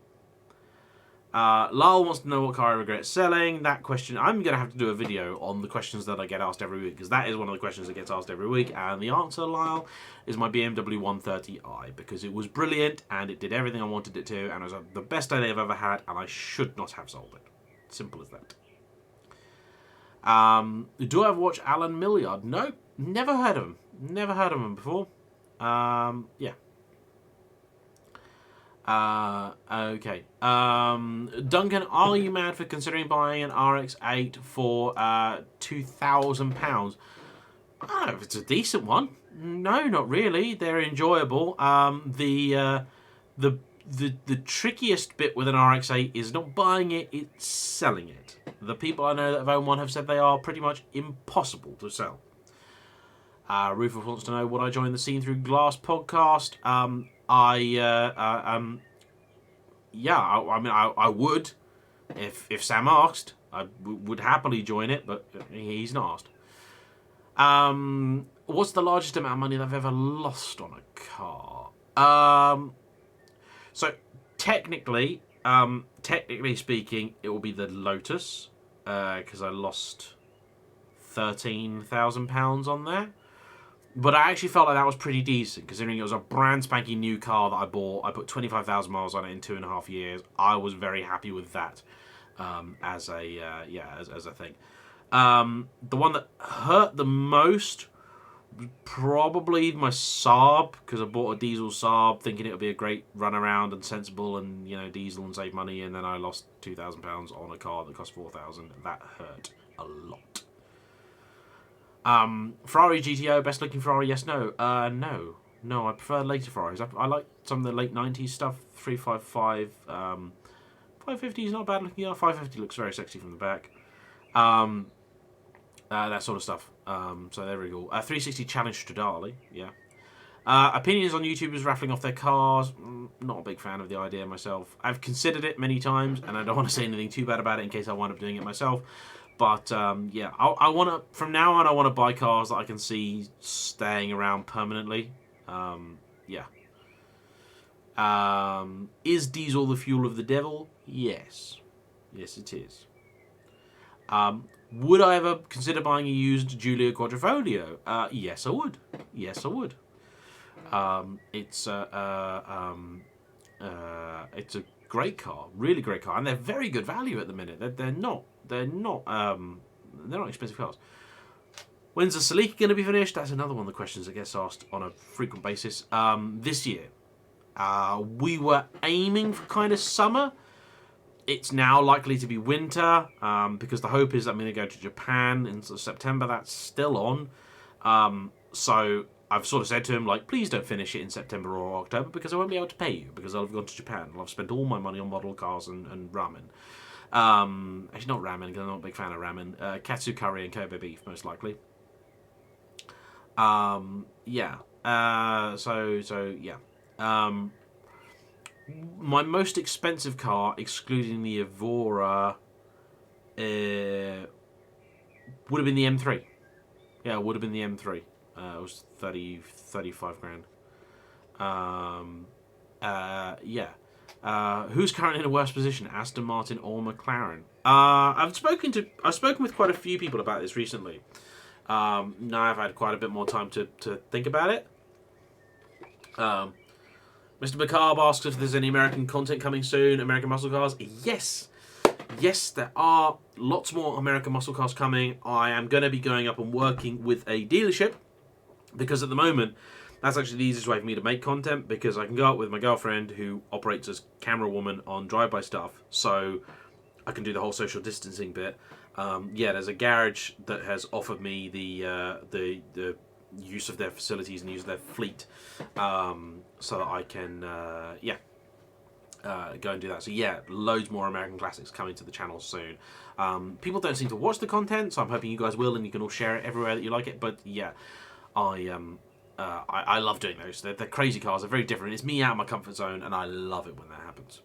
Lyle wants to know what car I regret selling. That question, I'm going to have to do a video on the questions that I get asked every week, because that is one of the questions that gets asked every week, and the answer, Lyle, is my BMW 130i, because it was brilliant, and it did everything I wanted it to, and it was the best idea I've ever had, and I should not have sold it. Simple as that. Do I ever watch Alan Milliard? No, never heard of him. Never heard of him before. Yeah. Okay. Duncan, are you mad for considering buying an RX-8 for £2,000? Oh, if it's a decent one. No, not really. They're enjoyable. The trickiest bit with an RX-8 is not buying it, it's selling it. The people I know that have owned one have said they are pretty much impossible to sell. Rufus wants to know, would I join the Scene Through Glass podcast? Yeah, I would. If Sam asked, I would happily join it, but he's not asked. What's the largest amount of money that I've ever lost on a car? So technically speaking, it will be the Lotus, because I lost £13,000 on there. But I actually felt like that was pretty decent, considering it was a brand spanking new car that I bought. I put 25,000 miles on it in 2.5 years. I was very happy with that as a thing. The one that hurt the most was probably my Saab, because I bought a diesel Saab thinking it would be a great run around and sensible and, you know, diesel and save money, and then I lost £2,000 on a car that cost $4,000. That hurt a lot. Ferrari GTO, best looking Ferrari, yes, no. No, I prefer later Ferraris. I like some of the late 90s stuff, 355, 550 is not bad looking, 550 looks very sexy from the back. That sort of stuff. So there we go. 360 Challenge Stradale, yeah. Opinions on YouTubers raffling off their cars, not a big fan of the idea myself. I've considered it many times, and I don't want to say anything too bad about it in case I wind up doing it myself. But, yeah, I want to, from now on, I want to buy cars that I can see staying around permanently. Yeah. Is diesel the fuel of the devil? Yes. Yes, it is. Would I ever consider buying a used Giulia Quadrifoglio? Yes, I would. Yes, I would. It's a great car, really great car, and they're very good value at the minute. They're not expensive cars. When's the Celica going to be finished? That's another one of the questions that gets asked on a frequent basis. This year, we were aiming for kind of summer. It's now likely to be winter, because the hope is that I'm going to go to Japan in September. That's still on. So I've sort of said to him, like, please don't finish it in September or October, because I won't be able to pay you, because I'll have gone to Japan. I'll have spent all my money on model cars and ramen. Actually, not ramen, because I'm not a big fan of ramen. Katsu curry and Kobe beef, most likely. Yeah. So yeah. My most expensive car, excluding the Evora, would have been the M3. Yeah, it would have been the M3. It was 35 grand. Yeah. Who's currently in a worse position, Aston Martin or McLaren? I've spoken with quite a few people about this recently. Now I've had quite a bit more time to think about it. Mr. McCarb asks if there's any American content coming soon. American muscle cars? Yes. Yes, there are lots more American muscle cars coming. I am going to be going up and working with a dealership, because at the moment, that's actually the easiest way for me to make content, because I can go out with my girlfriend who operates as camera woman on drive-by stuff, so I can do the whole social distancing bit. Yeah, there's a garage that has offered me the use of their facilities and use of their fleet, so that I can, yeah, go and do that. So yeah, loads more American classics coming to the channel soon. People don't seem to watch the content, so I'm hoping you guys will, and you can all share it everywhere that you like it. But yeah, I love doing those. They're crazy cars. They're very different. It's me out of my comfort zone, and I love it when that happens.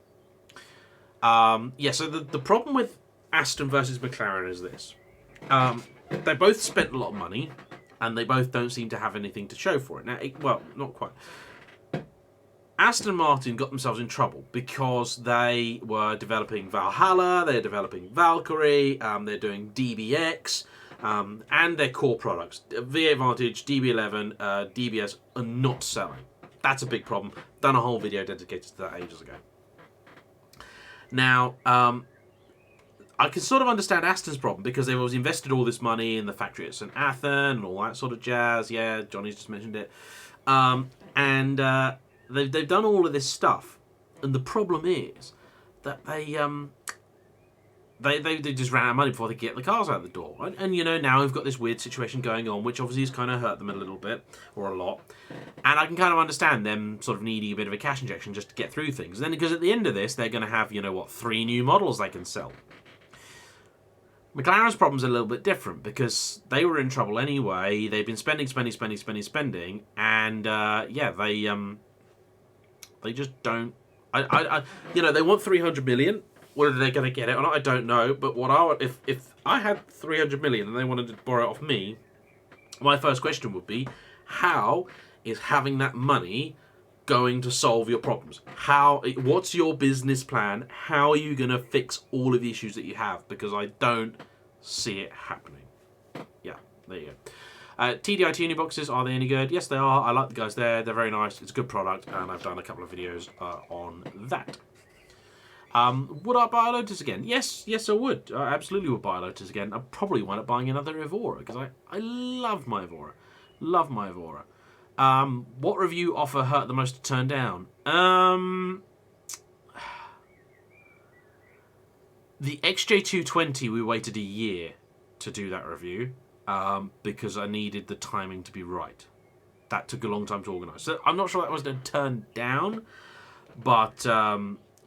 Yeah, so the problem with Aston versus McLaren is this. They both spent a lot of money, and they both don't seem to have anything to show for it. Now, well, not quite. Aston Martin got themselves in trouble because they were developing Valhalla, they're developing Valkyrie, they're doing DBX, and their core products, V8 Vantage, DB11, DBS, are not selling. That's a big problem. Done a whole video dedicated to that ages ago. Now, I can sort of understand Aston's problem because they've always invested all this money in the factory at St. Athan and all that sort of jazz. Yeah, Johnny's just mentioned it. They've done all of this stuff, and the problem is that they just ran out of money before they get the cars out the door. And you know, now we've got this weird situation going on, which obviously has kind of hurt them a little bit, or a lot. And I can kind of understand them sort of needing a bit of a cash injection just to get through things. And then, because at the end of this, they're going to have, you know what, 3 new models they can sell. McLaren's problem's a little bit different because they were in trouble anyway. They've been spending, and yeah, they just don't. You know, they want 300 million. Whether they're going to get it or not, I don't know. But if I had 300 million and they wanted to borrow it off me, my first question would be, how is having that money going to solve your problems? What's your business plan? How are you going to fix all of the issues that you have? Because I don't see it happening. Yeah, there you go. TDI tuning boxes, are they any good? Yes, they are. I like the guys there. They're very nice. It's a good product, and I've done a couple of videos on that. Would I buy a Lotus again? Yes, I would. I absolutely would buy a Lotus again. I probably wind up buying another Evora because I love my Evora. Love my Evora. What review offer hurt the most to turn down? The XJ220, we waited a year to do that review because I needed the timing to be right. That took a long time to organise. So I'm not sure that was a turn down, but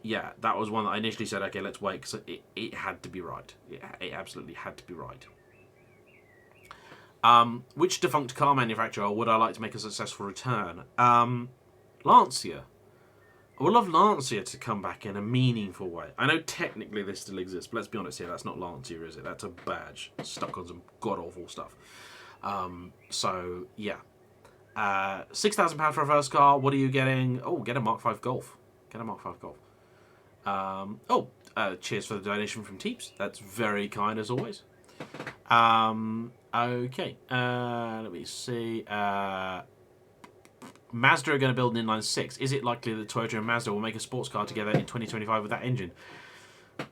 yeah, that was one that I initially said, okay, let's wait, because it had to be right. It absolutely had to be right. Which defunct car manufacturer would I like to make a successful return? Lancia. I would love Lancia to come back in a meaningful way. I know technically this still exists, but let's be honest here, that's not Lancia, is it? That's a badge stuck on some god-awful stuff. So, yeah. £6,000 for a first car, what are you getting? Oh, get a Mark V Golf. Get a Mark V Golf. Cheers for the donation from Teeps. That's very kind as always. Okay. Let me see. Mazda are going to build an inline 6. Is it likely that Toyota and Mazda will make a sports car together in 2025 with that engine?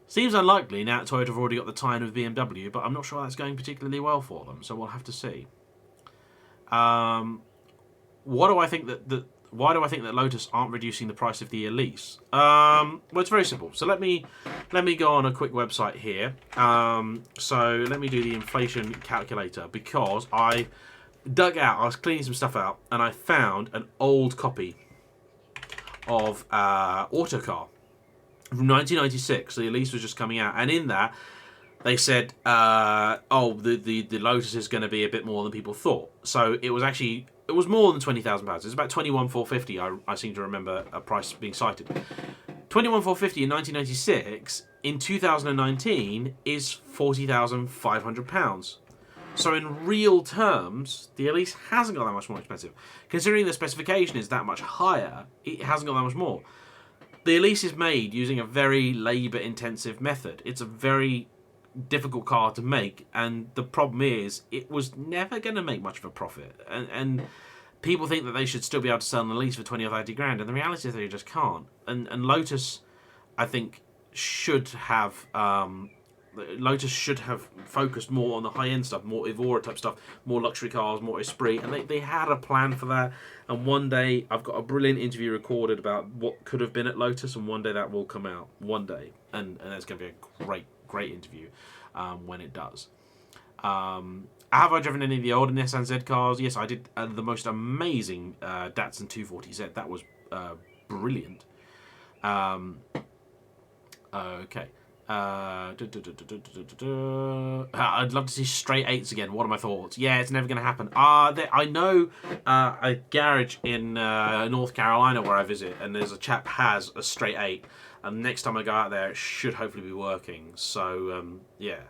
Seems unlikely now that Toyota have already got the tie-in with BMW, but I'm not sure that's going particularly well for them, so we'll have to see. Why do I think that Lotus aren't reducing the price of the Elise? Well, it's very simple. So let me go on a quick website here. So let me do the inflation calculator because I was cleaning some stuff out and I found an old copy of Autocar from 1996. The Elise was just coming out, and in that they said, the Lotus is going to be a bit more than people thought. So it was more than £20,000. It's about £21,450. I seem to remember a price being cited. £21,450 in 1996 in 2019 is £40,500. So in real terms, the Elise hasn't got that much more expensive. Considering the specification is that much higher, it hasn't got that much more. The Elise is made using a very labour-intensive method. It's a very difficult car to make, and the problem is it was never going to make much of a profit. And people think that they should still be able to sell an Elise for 20 or 30 grand, and the reality is they just can't. And Lotus, I think, should have focused more on the high-end stuff, more Evora type stuff, more luxury cars, more Esprit, and they had a plan for that. And one day, I've got a brilliant interview recorded about what could have been at Lotus, and one day that will come out. One day. And that's going to be a great interview when it does. Have I driven any of the older Nissan Z cars? Yes, I did. The most amazing Datsun 240Z. That was brilliant. Okay. I'd love to see straight 8s again. What are my thoughts? Yeah, it's never going to happen. I know a garage in North Carolina where I visit, and there's a chap has a straight 8, and next time I go out there, it should hopefully be working. So yeah,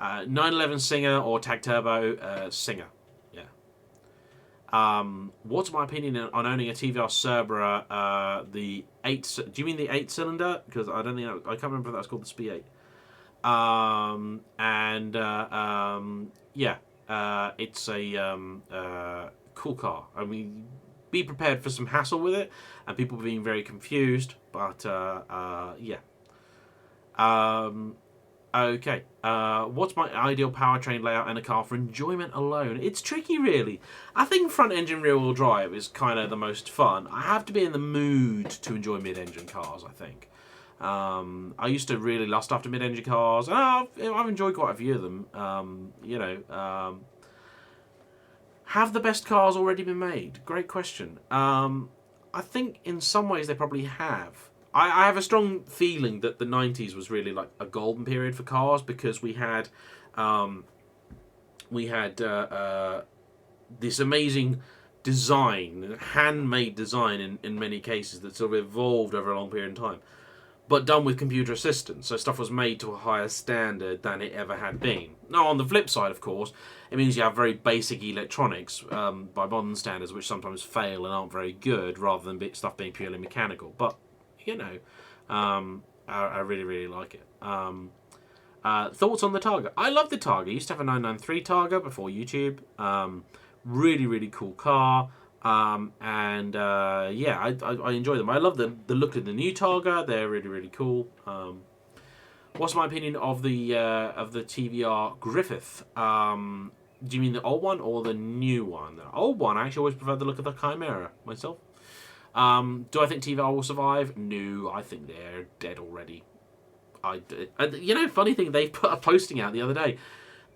911 Singer or Tag Turbo Singer. Yeah. What's my opinion on owning a TVR Cerbera? The 8. Do you mean the 8-cylinder? Because I don't think I can't remember if that's called the SP8. Yeah, it's a cool car. I mean, be prepared for some hassle with it and people being very confused. But yeah. Okay. What's my ideal powertrain layout in a car for enjoyment alone? It's tricky, really. I think front-engine rear-wheel drive is kind of the most fun. I have to be in the mood to enjoy mid-engine cars, I think. I used to really lust after mid-engine cars, and I've enjoyed quite a few of them. Have the best cars already been made? Great question. I think in some ways they probably have. I have a strong feeling that the 90s was really like a golden period for cars, because we had this amazing design, handmade design in many cases, that sort of evolved over a long period of time, but done with computer assistance. So stuff was made to a higher standard than it ever had been. Now, on the flip side, of course, it means you have very basic electronics by modern standards, which sometimes fail and aren't very good, rather than stuff being purely mechanical. But you know, I really, really like it. Thoughts on the Targa? I love the Targa. I used to have a 993 Targa before YouTube. Really, really cool car. Yeah, I enjoy them. I love the look of the new Targa. They're really, really cool. What's my opinion of the TVR Griffith? Do you mean the old one or the new one? The old one, I actually always prefer the look of the Chimera myself. Do I think TVR will survive? No, I think they're dead already. Funny thing, they put a posting out the other day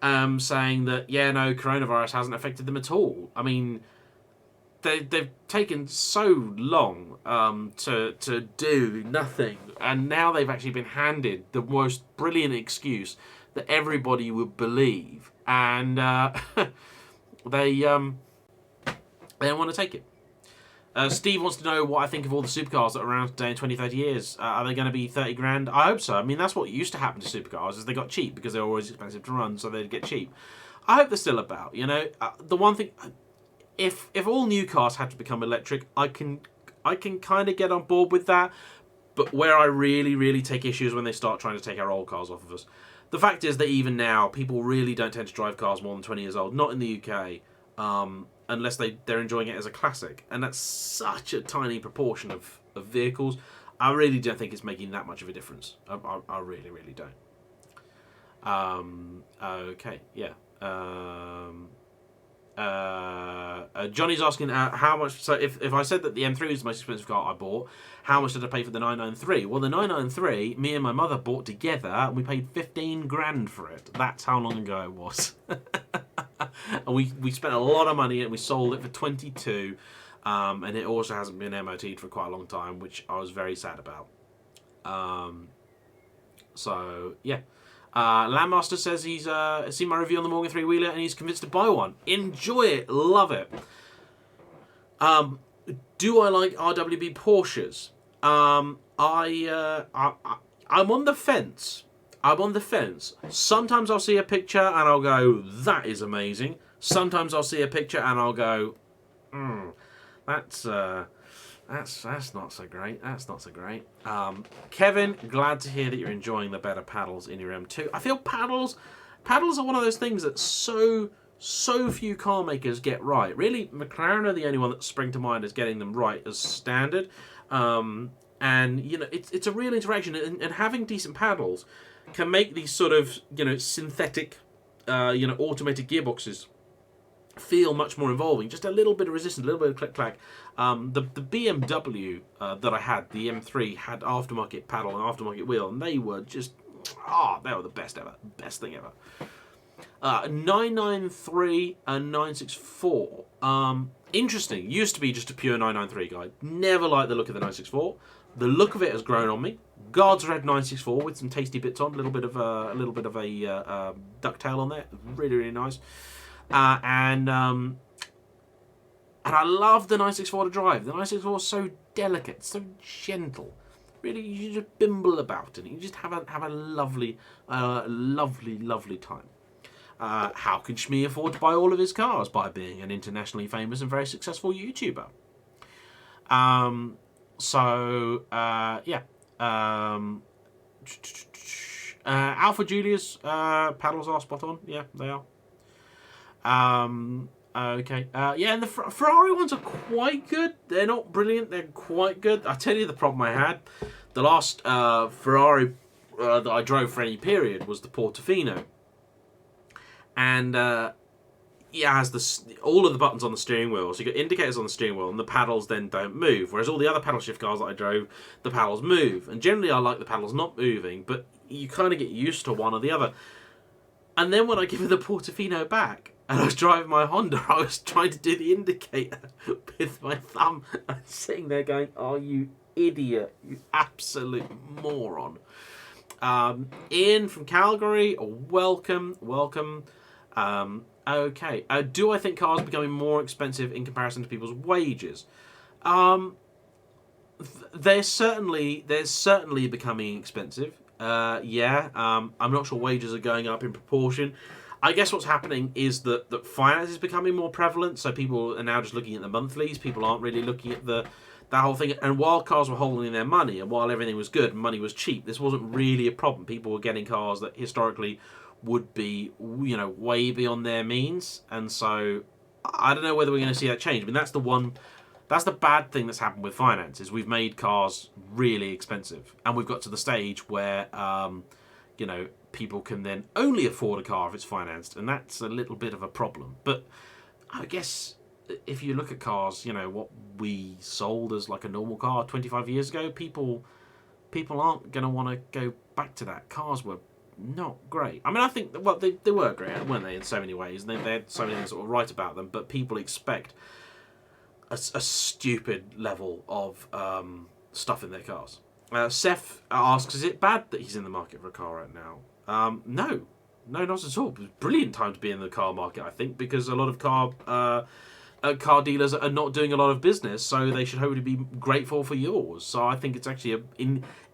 saying that, yeah, no, coronavirus hasn't affected them at all. I mean, they've taken so long to do nothing, and now they've actually been handed the most brilliant excuse that everybody would believe, and they don't want to take it. Steve wants to know what I think of all the supercars that are around today in 20, 30 years. Are they going to be 30 grand? I hope so. I mean, that's what used to happen to supercars, is they got cheap because they were always expensive to run, so they'd get cheap. I hope they're still about, the one thing, if all new cars had to become electric, I can kind of get on board with that, but where I really, really take issues when they start trying to take our old cars off of us. The fact is that even now, people really don't tend to drive cars more than 20 years old, not in the UK. Unless they're enjoying it as a classic. And that's such a tiny proportion of vehicles. I really don't think it's making that much of a difference. I really, really don't. Okay, yeah. Johnny's asking how much... So if I said that the M3 is the most expensive car I bought, how much did I pay for the 993? Well, the 993, me and my mother bought together, and we paid 15 grand for it. That's how long ago it was. And we spent a lot of money and we sold it for 22, and it also hasn't been MOT'd for quite a long time, which I was very sad about. So yeah, Landmaster says he's seen my review on the Morgan 3-wheeler and he's convinced to buy one. Enjoy it, love it. Do I like RWB Porsches? I'm on the fence. Sometimes I'll see a picture and I'll go, that is amazing. Sometimes I'll see a picture and I'll go, that's not so great. That's not so great. Kevin, glad to hear that you're enjoying the better paddles in your M2. I feel paddles are one of those things that so few car makers get right. Really, McLaren are the only one that spring to mind as getting them right as standard. And it's a real interaction, and having decent paddles can make these sort of, synthetic, automated gearboxes feel much more involving. Just a little bit of resistance, a little bit of click-clack. The BMW that I had, the M3, had aftermarket paddle and aftermarket wheel, and they were just, they were the best ever. Best thing ever. 993 and 964. Interesting. Used to be just a pure 993 guy. Never liked the look of the 964. The look of it has grown on me. Guards Red 964 with some tasty bits on, a little bit of a ducktail on there, really really nice, and I love the 964 to drive. The 964 is so delicate, so gentle. Really, you just bimble about it. You just have a lovely, lovely time. How can Shmee afford to buy all of his cars? By being an internationally famous and very successful YouTuber. Yeah. Alpha Julius paddles are spot on. Yeah, they are. Okay. Yeah, and the Ferrari ones are quite good. They're not brilliant. They're quite good. I tell you the problem I had. The last Ferrari that I drove for any period was the Portofino. And it has all of the buttons on the steering wheel. So you got indicators on the steering wheel, and the paddles then don't move. Whereas all the other paddle shift cars that I drove, the paddles move. And generally I like the paddles not moving, but you kind of get used to one or the other. And then when I give the Portofino back, and I was driving my Honda, I was trying to do the indicator with my thumb. I'm sitting there going, "Oh, you idiot, you absolute moron." Ian from Calgary, welcome. Okay. Do I think cars are becoming more expensive in comparison to people's wages? They're certainly becoming expensive. Yeah. I'm not sure wages are going up in proportion. I guess what's happening is that finance is becoming more prevalent, so people are now just looking at the monthlies. People aren't really looking at that whole thing. And while cars were holding their money, and while everything was good, money was cheap, this wasn't really a problem. People were getting cars that historically would be, way beyond their means. And so I don't know whether we're going to see that change. I mean, that's the bad thing that's happened with finance, is we've made cars really expensive. And we've got to the stage where, people can then only afford a car if it's financed, and that's a little bit of a problem. But I guess if you look at cars, what we sold as like a normal car 25 years ago, people aren't going to want to go back to that. Cars were not great. I mean, I think, well, they were great, weren't they, in so many ways, and they had so many things sort of right about them, but people expect a stupid level of stuff in their cars. Seth asks, is it bad that he's in the market for a car right now? No, not at all. It's a brilliant time to be in the car market, I think, because a lot of car dealers are not doing a lot of business, so they should hopefully be grateful for yours. So I think it's actually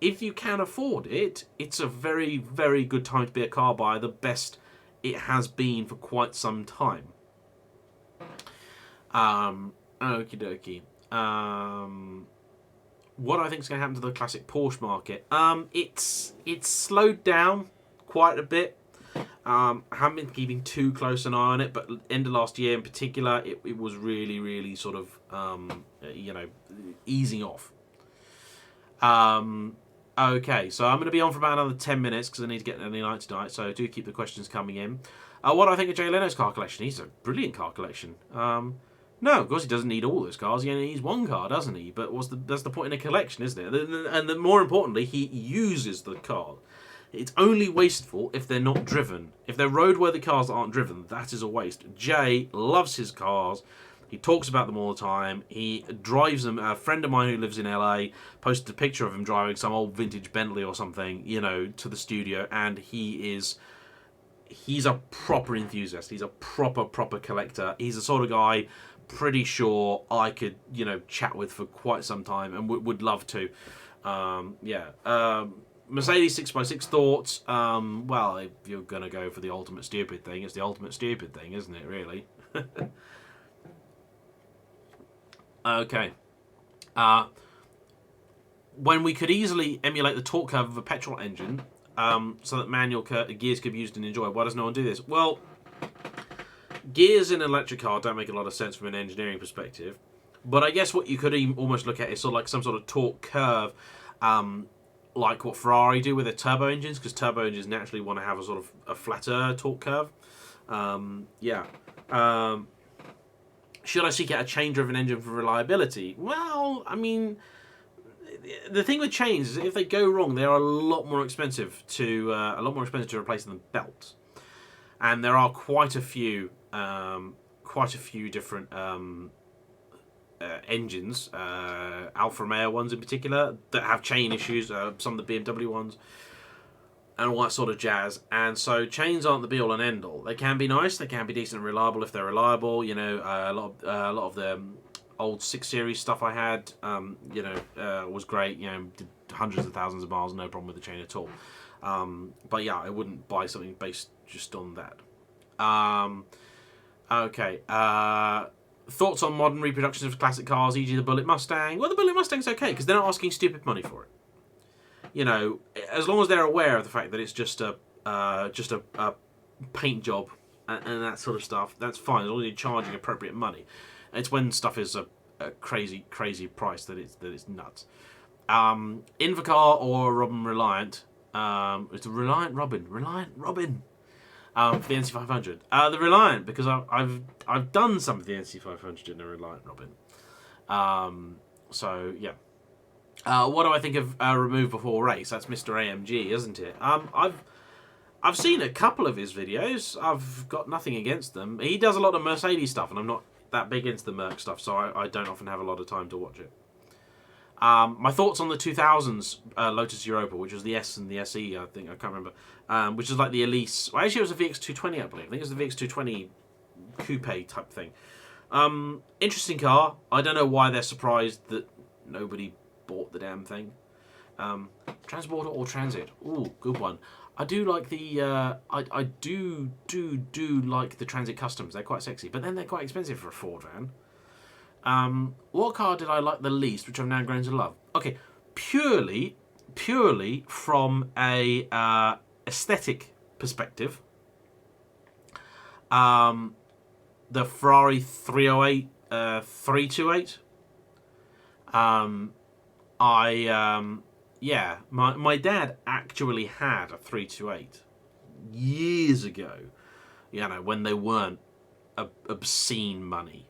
if you can afford it, it's a very, very good time to be a car buyer. The best it has been for quite some time. Okie dokie. What I think is going to happen to the classic Porsche market? It's slowed down quite a bit. I haven't been keeping too close an eye on it, but end of last year in particular, it was really, really sort of, easing off. Okay, so I'm going to be on for about another 10 minutes because I need to get any night tonight, so do keep the questions coming in. What do I think of Jay Leno's car collection? He's a brilliant car collection. No, of course he doesn't need all those cars. He only needs one car, doesn't he? But that's the point in a collection, isn't it? And more importantly, he uses the car. It's only wasteful if they're not driven. If they're roadworthy cars that aren't driven, that is a waste. Jay loves his cars. He talks about them all the time. He drives them. A friend of mine who lives in LA posted a picture of him driving some old vintage Bentley or something, to the studio, and he's a proper enthusiast. He's a proper collector. He's the sort of guy, pretty sure I could, chat with for quite some time, and would love to. Mercedes 6x6 thoughts. Well, if you're going to go for the ultimate stupid thing, it's the ultimate stupid thing, isn't it, really? Okay. When we could easily emulate the torque curve of a petrol engine, so that manual gears could be used and enjoyed, why does no one do this? Well, gears in an electric car don't make a lot of sense from an engineering perspective, but I guess what you could almost look at is sort of like some sort of torque curve, like what Ferrari do with their turbo engines, because turbo engines naturally want to have a sort of a flatter torque curve. Should I seek out a change-driven engine for reliability? Well, I mean, the thing with chains is if they go wrong, they are a lot more expensive to replace than belts, and there are quite a few different engines, Alfa Romeo ones in particular, that have chain issues, some of the BMW ones, and all that sort of jazz. And so chains aren't the be all and end all. They can be nice, they can be decent and reliable if they're reliable. You know, a lot of the old 6 Series stuff I had, was great. You know, did hundreds of thousands of miles, no problem with the chain at all. But yeah, I wouldn't buy something based just on that. Okay. Thoughts on modern reproductions of classic cars, e.g. the Bullet Mustang? Well, the Bullet Mustang's okay because they're not asking stupid money for it. You know, as long as they're aware of the fact that it's just a paint job and that sort of stuff, that's fine. As long as you're charging appropriate money. It's when stuff is a crazy price that it's nuts. Invocar or Robin Reliant? It's a Reliant Robin. For the NC500. The Reliant, because I've done some of the NC500 in a Reliant Robin. So yeah. What do I think of Remove Before Race? That's Mr. AMG, isn't it? I've seen a couple of his videos. I've got nothing against them. He does a lot of Mercedes stuff, and I'm not that big into the Merc stuff, so I don't often have a lot of time to watch it. My thoughts on the 2000s Lotus Europa, which was the S and the SE, I think, I can't remember, which is like the Elise. Well, actually, it was a VX220, I believe. I think it was the VX220 coupe type thing. Interesting car. I don't know why they're surprised that nobody bought the damn thing. Transporter or Transit? Ooh, good one. I do like the I do like the Transit Customs. They're quite sexy, but then they're quite expensive for a Ford van. What car did I like the least, which I've now grown to love? Okay, purely from a aesthetic perspective, the Ferrari 308, 328. My dad actually had a 328 years ago. You know, when they weren't obscene money.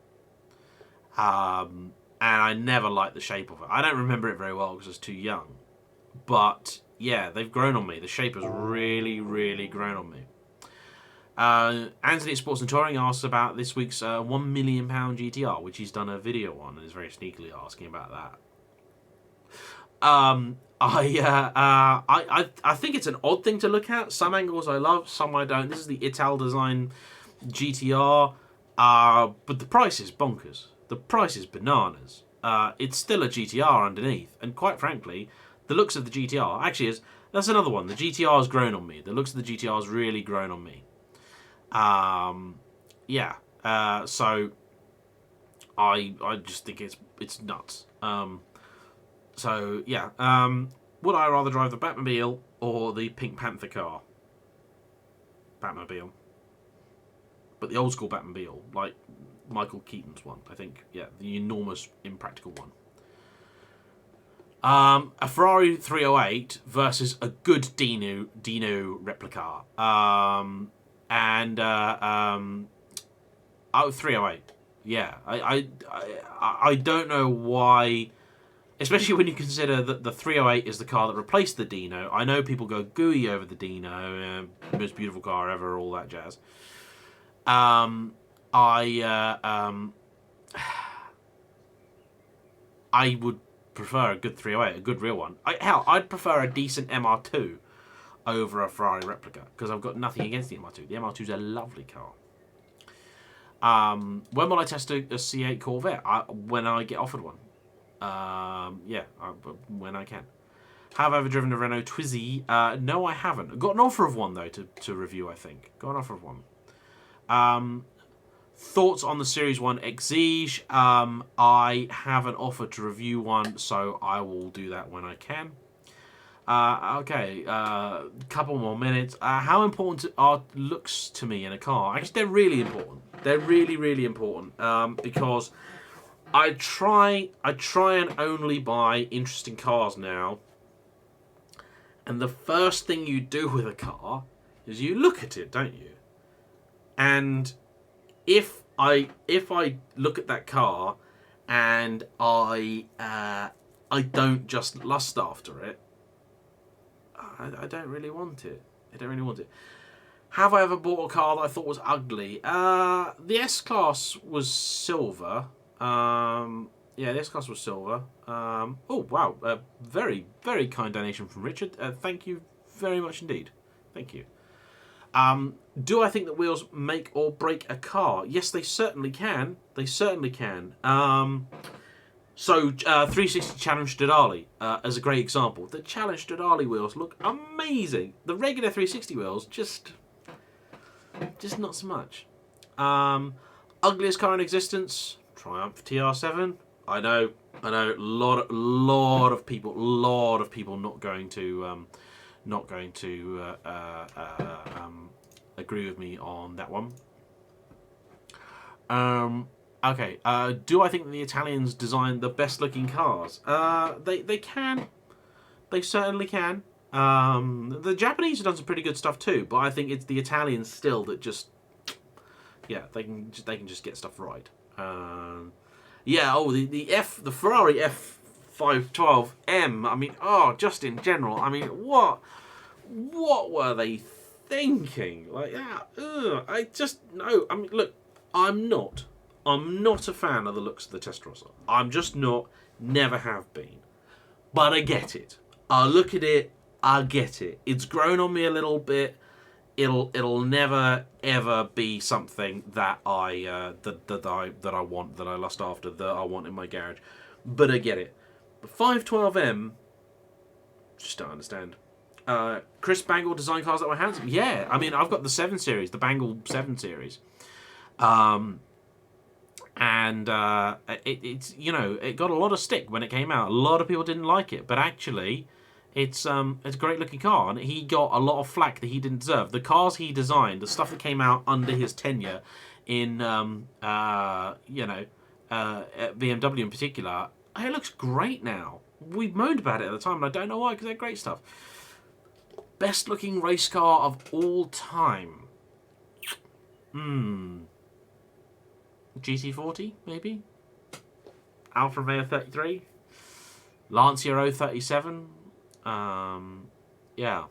And I never liked the shape of it. I don't remember it very well because I was too young. But yeah, they've grown on me. The shape has really grown on me. Anthony at Sports and Touring asks about this week's £1 million GTR, which he's done a video on and is very sneakily asking about that. I think it's an odd thing to look at. Some angles I love, some I don't. This is the Ital design GTR, but the price is bonkers. The price is bananas. It's still a GTR underneath, and quite frankly, the looks of the GTR actually that's another one. The GTR has grown on me. The looks of the GTR has really grown on me. So I just think it's nuts. Would I rather drive the Batmobile or the Pink Panther car? Batmobile. But the old school Batmobile, like Michael Keaton's one, I think. Yeah, the enormous, impractical one. A Ferrari 308 versus a good Dino replica. 308. Yeah, I don't know why, especially when you consider that the 308 is the car that replaced the Dino. I know people go gooey over the Dino, most beautiful car ever, all that jazz. I would prefer a good 308, a good real one. I'd prefer a decent MR2 over a Ferrari replica, because I've got nothing against the MR2. The MR2 is a lovely car. When will I test a C8 Corvette? When I get offered one. When I can. Have I ever driven a Renault Twizy? No, I haven't. Got an offer of one, though, to review, I think. Got an offer of one. Thoughts on the Series 1 Exige? I have an offer to review one, so I will do that when I can. Couple more minutes. How important are looks to me in a car? Actually, they're really important. They're really important, because I try and only buy interesting cars now. And the first thing you do with a car is you look at it, don't you? And if I look at that car and I don't just lust after it, I don't really want it. Have I ever bought a car that I thought was ugly? The S-Class was silver. Yeah, this cost was silver. Oh, wow. Very, very kind donation from Richard. Thank you very much indeed. Thank you. Do I think that wheels make or break a car? Yes, they certainly can. They certainly can. So, 360 Challenge Jdn as a great example. The Challenge Jdn wheels look amazing. The regular 360 wheels, just not so much. Ugliest car in existence, Triumph TR7. I know. Lot of people not going to agree with me on that one. Okay. Do I think that the Italians design the best looking cars? They can. They certainly can. The Japanese have done some pretty good stuff too, but I think it's the Italians still that just, yeah, they can just get stuff right. Yeah. Oh, the Ferrari F512M. I mean, just in general. I mean, what were they thinking? Like, yeah, I just no. I mean, look, I'm not a fan of the looks of the Testarossa. I'm just not. Never have been. But I get it. I look at it. I get it. It's grown on me a little bit. It'll never ever be something that I that I want, that I lust after, that I want in my garage. But I get it. But 512M, just don't understand. Chris Bangle design cars that were handsome. Yeah, I mean, I've got the 7 Series, the Bangle 7 Series. And it's it got a lot of stick when it came out. A lot of people didn't like it, but actually, it's a great looking car, and he got a lot of flack that he didn't deserve. The cars he designed, the stuff that came out under his tenure in at BMW in particular, it looks great now. We moaned about it at the time, and I don't know why, because they're great stuff. Best looking race car of all time. GT40, maybe? Alfa Romeo 33? Lancia 037? Yeah.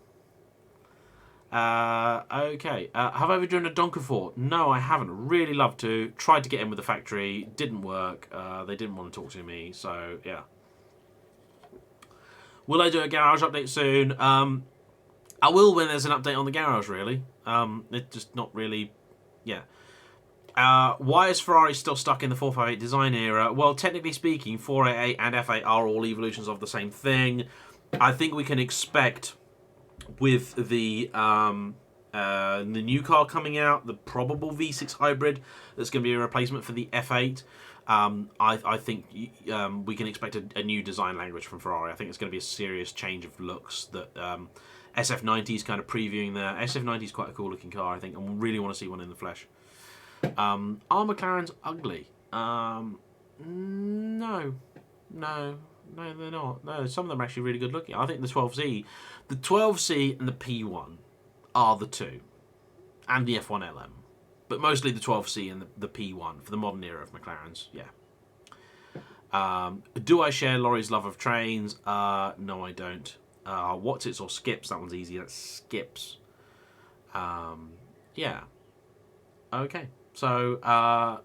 Okay. Have I ever driven a Donkerfort? No, I haven't. Really love to. Tried to get in with the factory. Didn't work. They didn't want to talk to me. So, yeah. Will I do a garage update soon? I will when there's an update on the garage, really. It's just not really... Yeah. Why is Ferrari still stuck in the 458 design era? Well, technically speaking, 488 and F8 are all evolutions of the same thing. I think we can expect with the new car coming out, the probable V6 hybrid that's going to be a replacement for the F8. I think we can expect a new design language from Ferrari. I think it's going to be a serious change of looks that SF90 is kind of previewing there. SF90 is quite a cool looking car, I think, and we really want to see one in the flesh. Are McLarens ugly? No, they're not. No, some of them are actually really good looking. I think the 12C and the P1 are the two, and the F1LM, but mostly the 12C and the P1 for the modern era of McLarens. Yeah. Do I share Laurie's love of trains? No, I don't. What's it or skips? That one's easy. That's skips. Yeah. Okay. So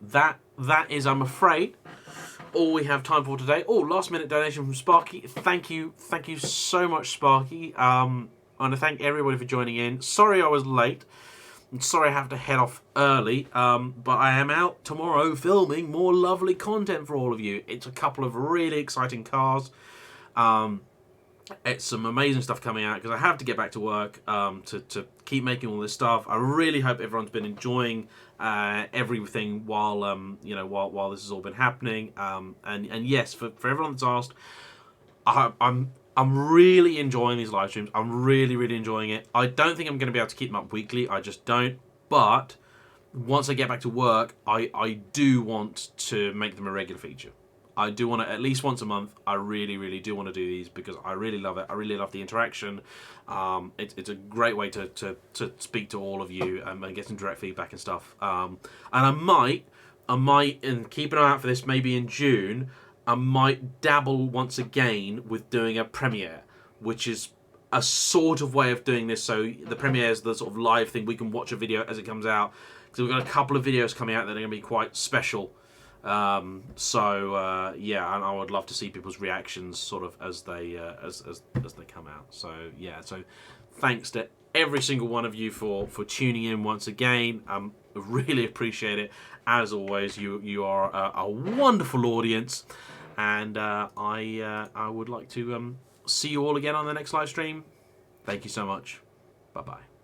that is, I'm afraid, all we have time for today. Oh, last minute donation from Sparky. Thank you so much, Sparky. I want to thank everybody for joining in. Sorry I was late. I'm sorry I have to head off early. But I am out tomorrow filming more lovely content for all of you. It's a couple of really exciting cars. It's some amazing stuff coming out because I have to get back to work to keep making all this stuff. I really hope everyone's been enjoying everything while while this has all been happening. And yes, for everyone that's asked, I'm really enjoying these live streams. I'm really enjoying it. I don't think I'm going to be able to keep them up weekly. I just don't. But once I get back to work, I do want to make them a regular feature. I do want to, at least once a month, I really do want to do these because I really love it. I really love the interaction. It's a great way to speak to all of you and get some direct feedback and stuff. And I might, and keep an eye out for this, maybe in June, I might dabble once again with doing a premiere, which is a sort of way of doing this. So the premiere is the sort of live thing. We can watch a video as it comes out. So we've got a couple of videos coming out that are going to be quite special. Yeah, and I would love to see people's reactions sort of as they as they come out. So yeah, so thanks to every single one of you for tuning in once again. Really appreciate it. As always, you are a wonderful audience, and I would like to see you all again on the next live stream. Thank you so much. Bye bye.